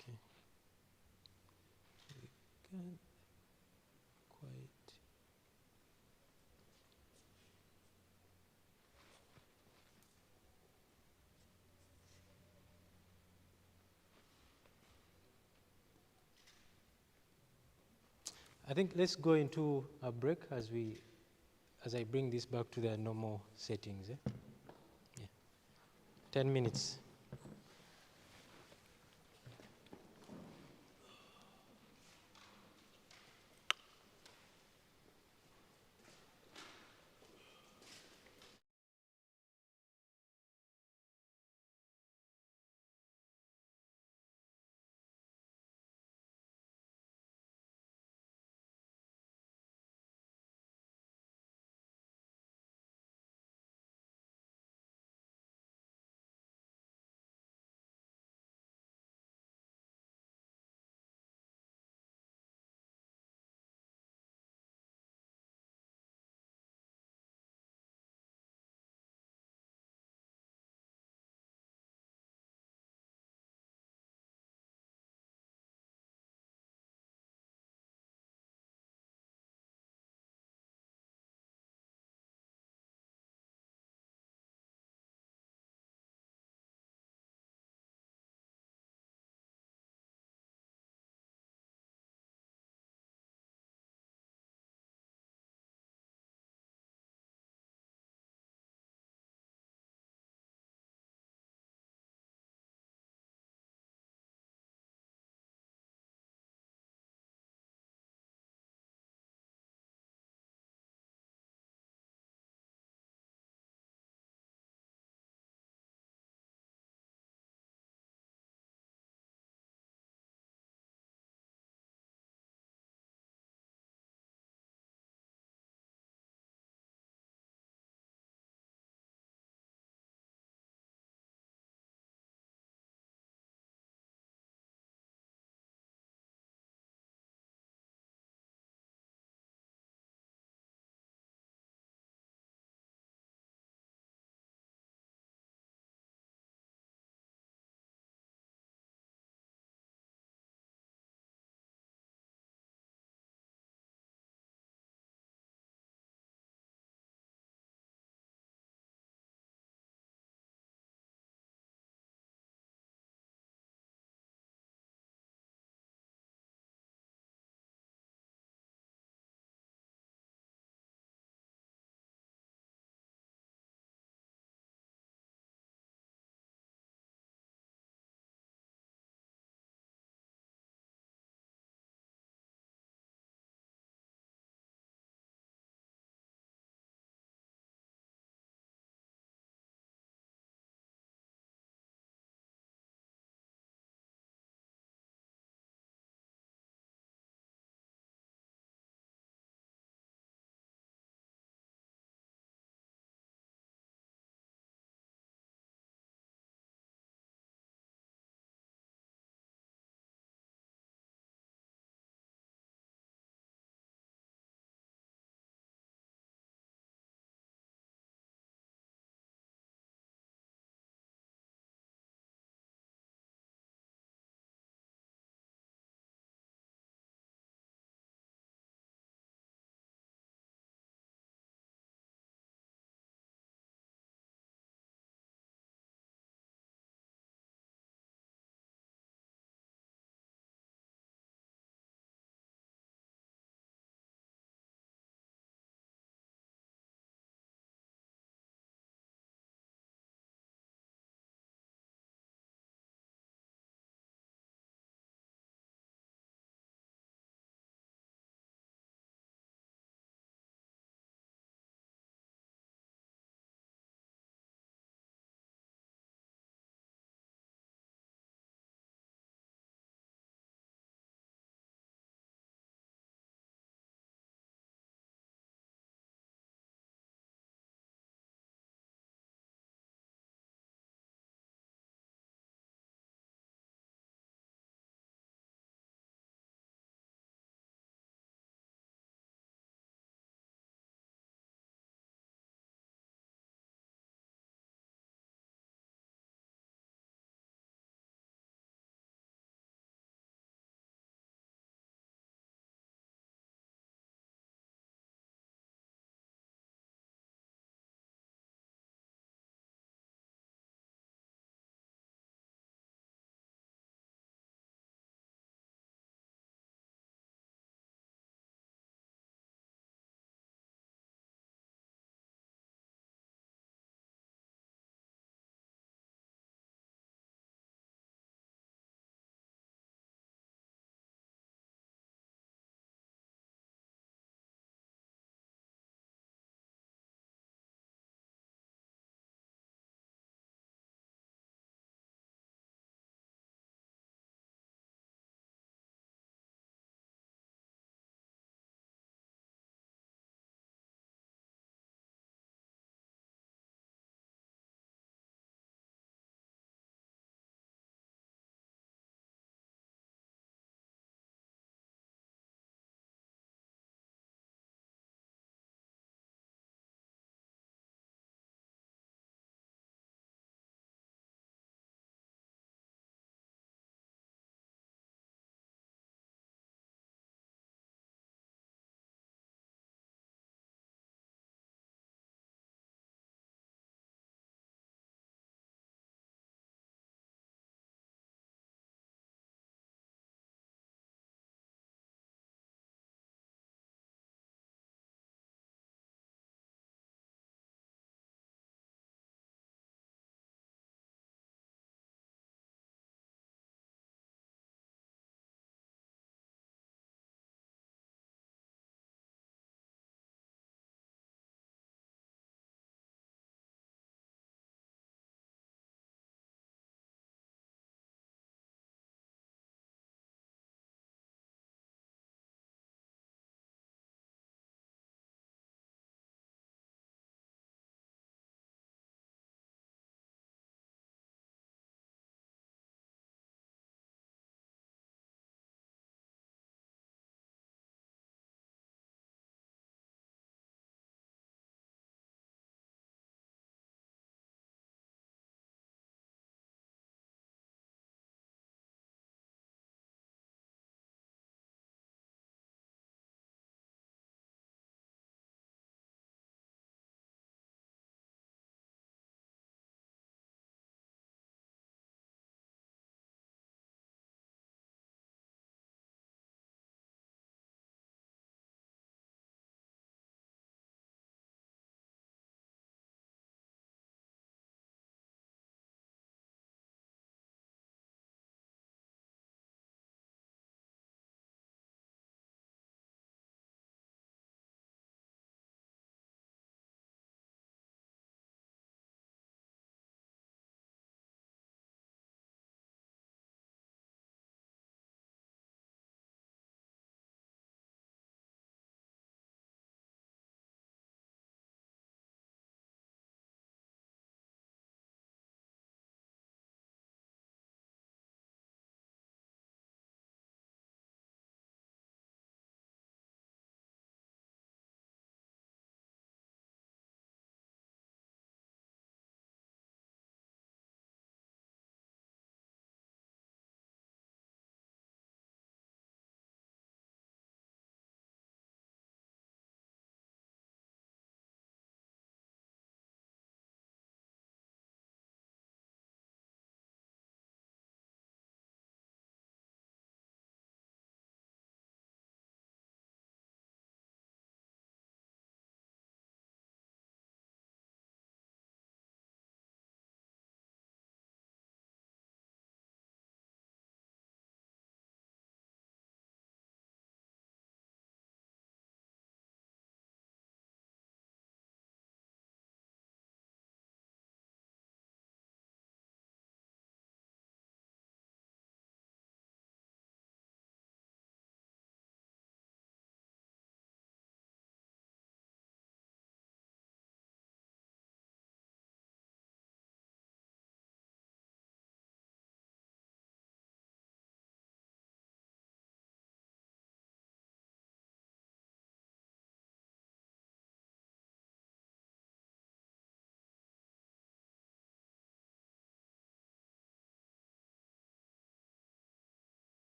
Okay. We can't quite. I think let's go into a break as I bring this back to the normal settings. Yeah. 10 minutes.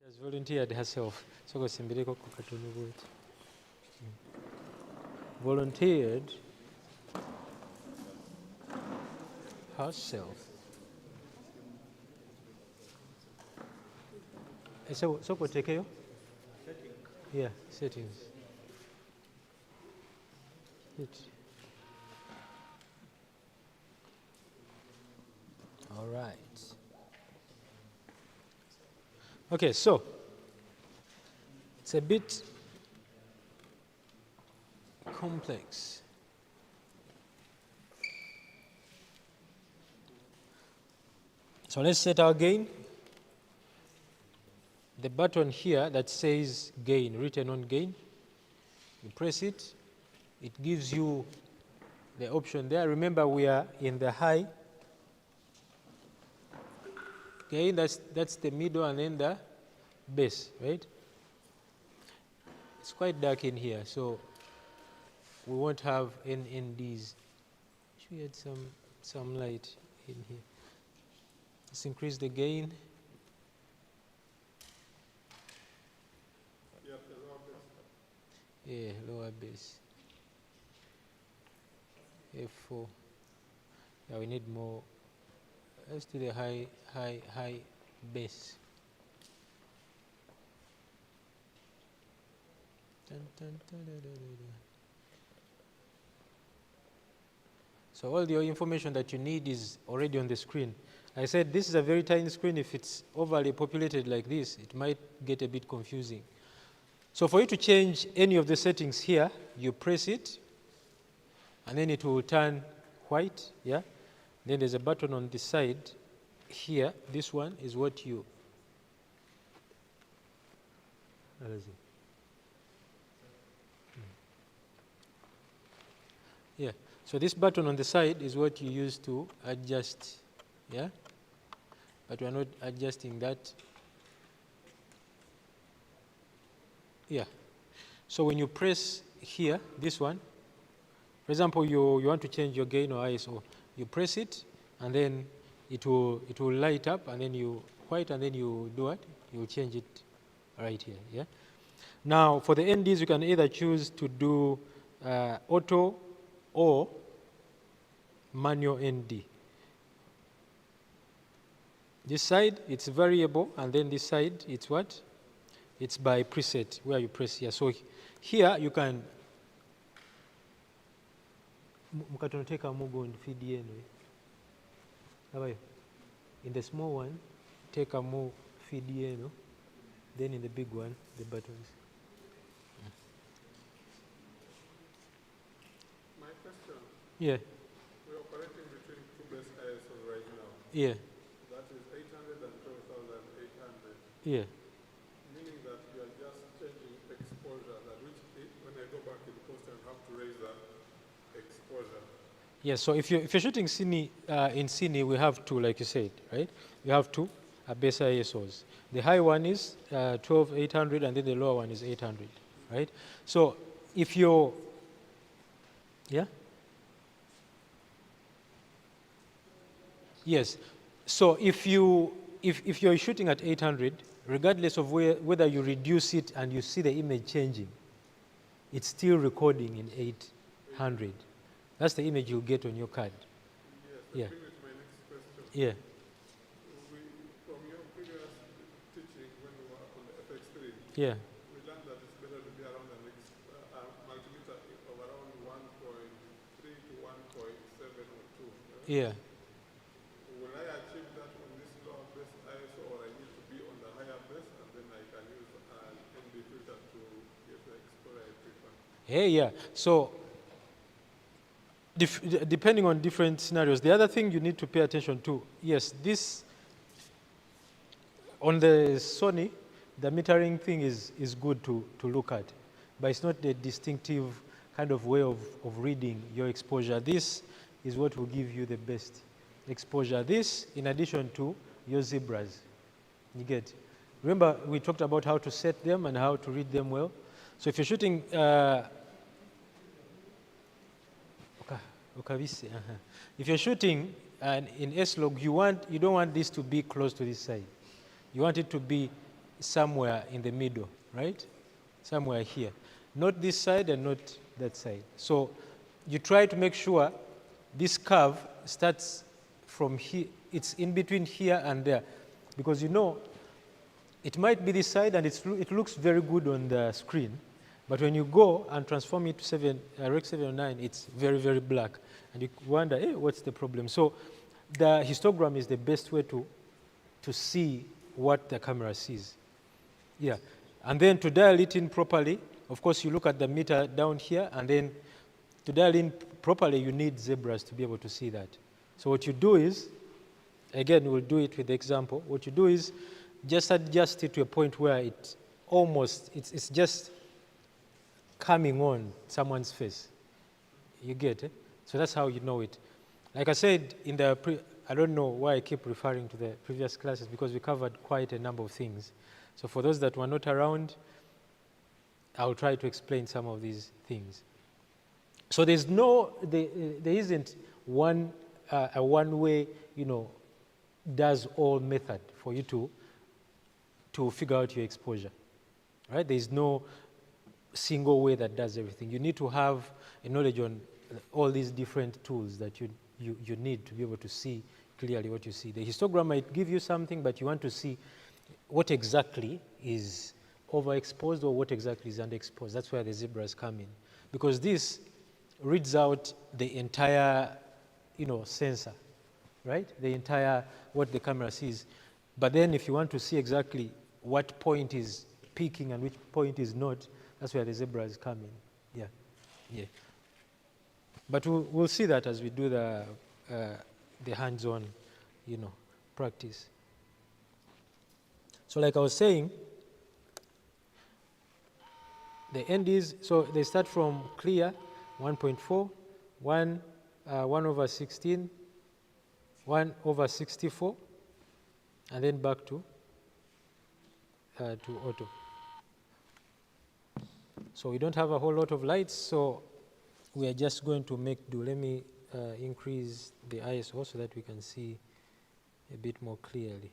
has volunteered herself. So go simbireko ku katono bweti. Volunteered herself. So go take care. Yeah, settings. All right. Okay, so it's a bit complex. So let's set our gain. The button here that says gain, written on gain, you press it, it gives you the option there. Remember, we are in the high gain, that's the middle, and then the bass, right? It's quite dark in here, so we won't have NNDs. Should we add some light in here? Let's increase the gain. Yeah, the lower bass. Yeah, lower bass. F4. Yeah, we need more. Let's do the high bass. Dun, dun, dun, dun, dun, dun. So all the information that you need is already on the screen. I said this is a very tiny screen. If it's overly populated like this, it might get a bit confusing. So for you to change any of the settings here, you press it, and then it will turn white, yeah? Then there's a button on the side here. This one is what you... Yeah, so this button on the side is what you use to adjust, yeah? But we're not adjusting that. Yeah. So when you press here, this one, for example, you want to change your gain or ISO, you press it, and then it will light up, and then you white, and then you do what? You change it right here, yeah? Now, for the NDs, you can either choose to do auto or manual ND. This side, it's variable, and then this side, it's what? It's by preset, where you press here. So here, you can... Mukatonoteka mugo and feed anyway. How are you? In the small one, take a more feed no? Then in the big one, the buttons. My question, Yeah, we're operating between two base ISOs right now. yeah, That is 800 and 12,800. yeah. Meaning that you are just changing exposure, that which when I go back in post, I have to raise the exposure. Yeah, so if you're shooting Cine, in Cine, we have two, like you said, right? We have two base ISOs. The high one is 12,800, and then the lower one is 800, right? So if you're... Yeah? Yes. So if you're shooting at 800, regardless of whether you reduce it and you see the image changing, it's still recording in 800. That's the image you'll get on your card. Yes, Yeah. that brings me to my next question. Yeah. From your previous teaching when we were on the FX3, Yeah. we learned that it's better to be around a multimeter of around 1.3 to 1.7 or 2. Yeah. Will I achieve that on this lower base ISO, or I need to be on the higher base, and then I can use an ND filter to get the exposure I prefer? Hey, yeah. So depending on different scenarios, the other thing you need to pay attention to, yes, this on the Sony, the metering thing is good to look at, but it's not the distinctive kind of way of reading your exposure. This is what will give you the best exposure. This, in addition to your zebras, you get. Remember, we talked about how to set them and how to read them well. So if you're shooting, if you're shooting in S-Log, you don't want this to be close to this side. You want it to be somewhere in the middle, right? Somewhere here. Not this side and not that side. So you try to make sure this curve starts from here, it's in between here and there. Because you know, it might be this side and it looks very good on the screen, but when you go and transform it to Rec 709, it's very, very black. And you wonder, hey, what's the problem? So the histogram is the best way to see what the camera sees. Yeah. And then to dial it in properly, of course, you look at the meter down here, and then to dial in properly, you need zebras to be able to see that. So what you do is, again, we'll do it with the example. What you do is just adjust it to a point where it's just coming on someone's face. You get it? So that's how you know it. Like I said, I don't know why I keep referring to the previous classes, because we covered quite a number of things. So for those that were not around, I'll try to explain some of these things. So there isn't a one-way, does all method for you to figure out your exposure, right? There is no single way that does everything. You need to have a knowledge on all these different tools that you need to be able to see clearly what you see. The histogram might give you something, but you want to see what exactly is overexposed or what exactly is underexposed. That's where the zebras come in, because this reads out the entire, sensor, right? The entire what the camera sees. But then if you want to see exactly what point is peaking and which point is not, that's where the zebras come in. Yeah. But we'll see that as we do the hands-on, practice. So like I was saying, the end is, so they start from clear, 1.4, 1/16, 1/64, and then back to auto. So we don't have a whole lot of lights, so we are just going to make do. Let me increase the ISO so that we can see a bit more clearly.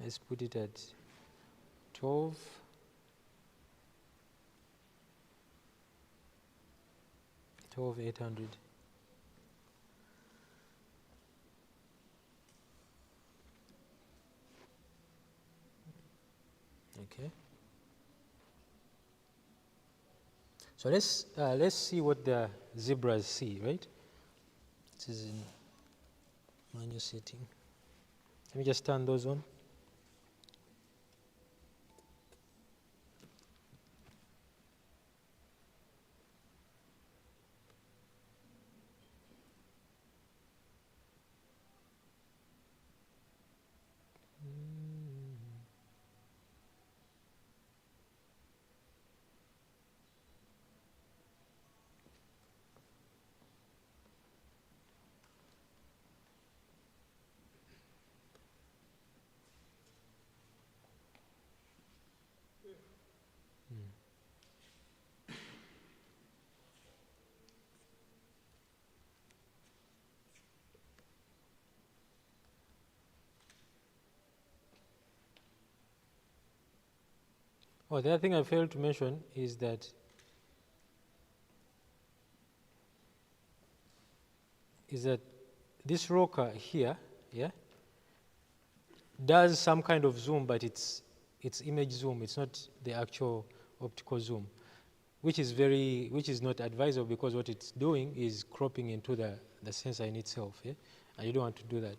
Let's put it at 12. $12,800. Okay. So let's see what the zebras see, right? This is in manual setting. Let me just turn those on. Oh, the other thing I failed to mention is that this rocker here, does some kind of zoom, but it's image zoom. It's not the actual optical zoom, which is not advisable, because what it's doing is cropping into the sensor in itself, and you don't want to do that.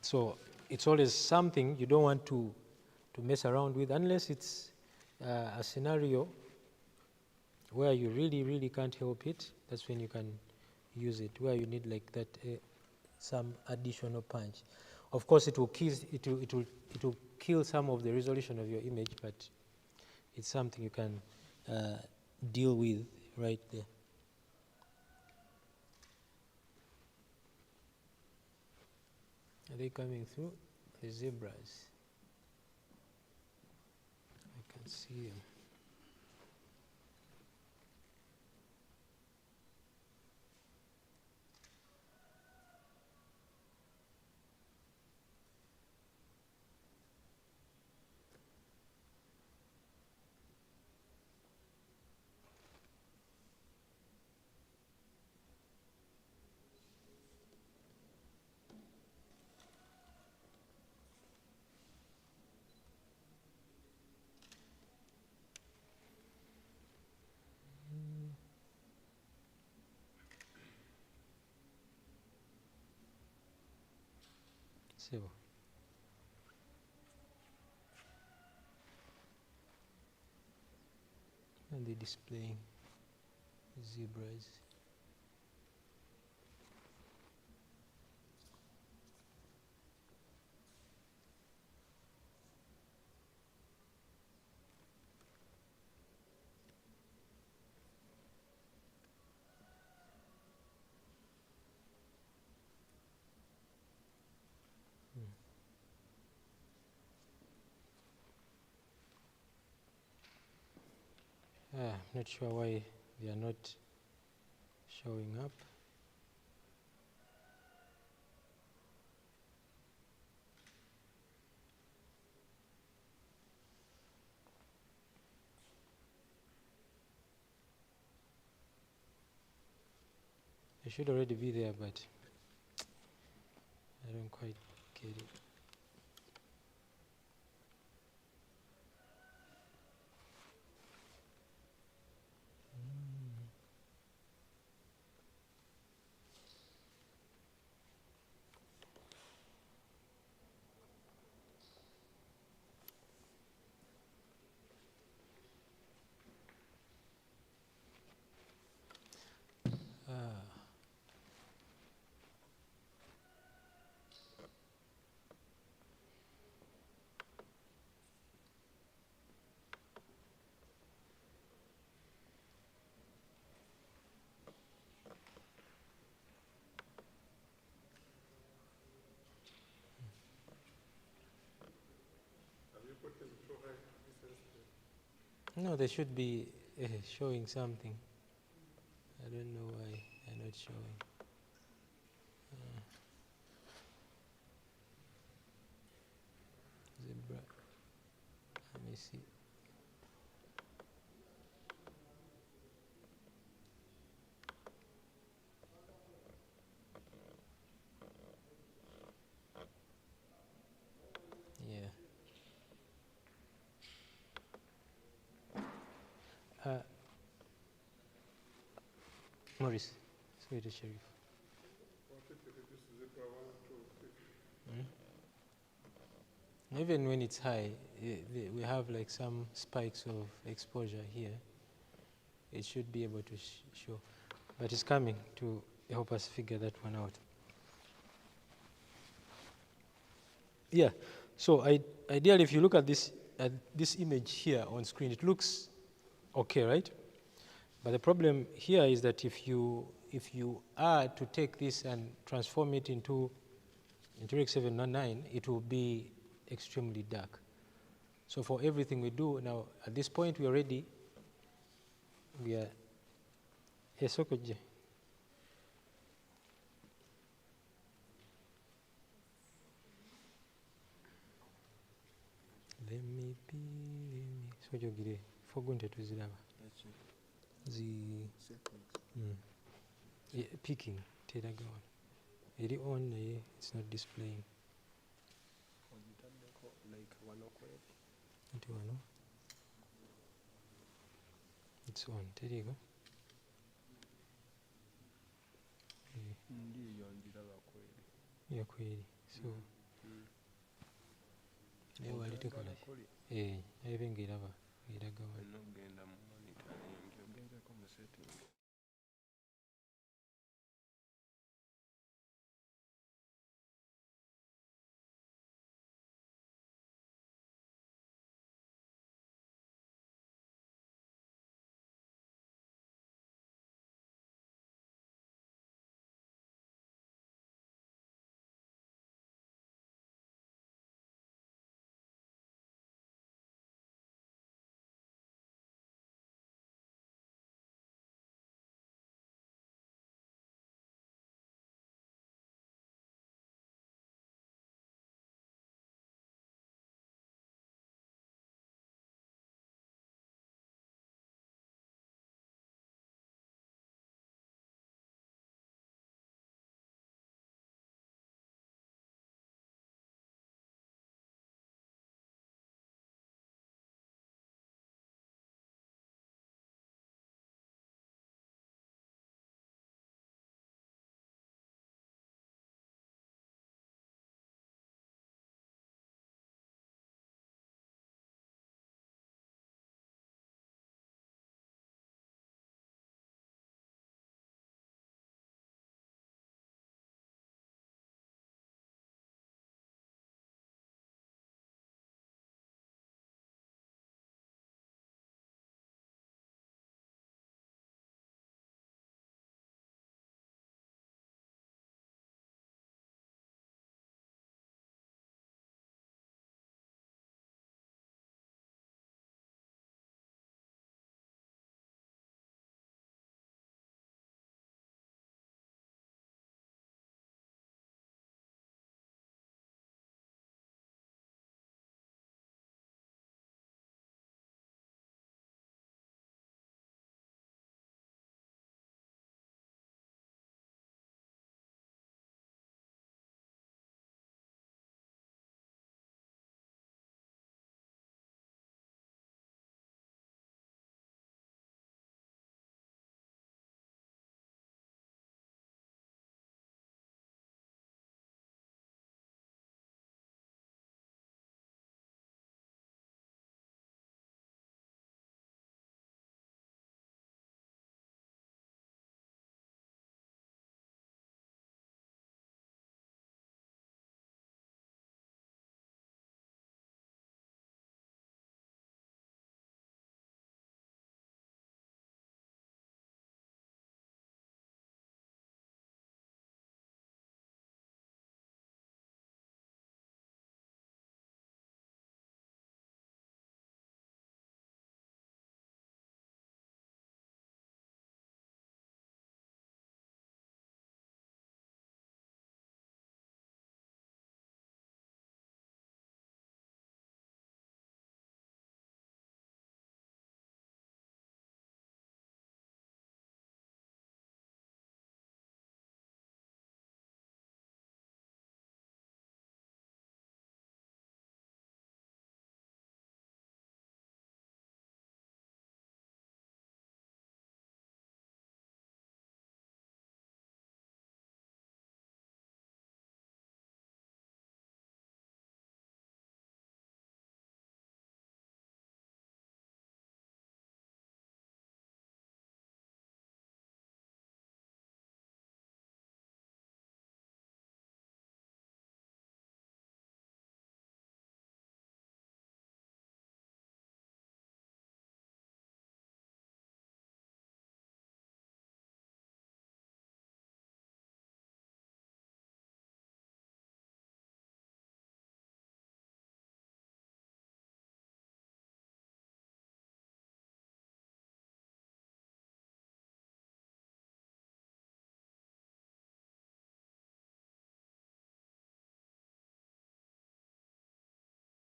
So it's always something you don't want to mess around with, unless it's a scenario where you really, really can't help it. That's when you can use it, where you need like that some additional punch. Of course, it will kill some of the resolution of your image, but it's something you can deal with right there. Are they coming through? The zebras. I can see them. Sebo. And they displaying zebras. Not sure why they are not showing up. They should already be there, but I don't quite get it. Have you put them too high? No, they should be showing something. I don't know why they're not showing. Zebra. Let me see. Yeah. Maurice, say the sheriff. What if you reduce zebra 1 to 50? Even when it's high, we have like some spikes of exposure here. It should be able to show, but it's coming to help us figure that one out. Yeah, so ideally, if you look at this image here on screen, it looks okay, right? But the problem here is that if you are to take this and transform it into Rec 709, it will be extremely dark. So for everything we do now, at this point, we are yes, okay. Let me so jogire fogunte tuziraba picking teraga on eri on naye it's not displaying nti wano it's on teriga ya kweri so naye wali tekola naye benga eraba eraga wano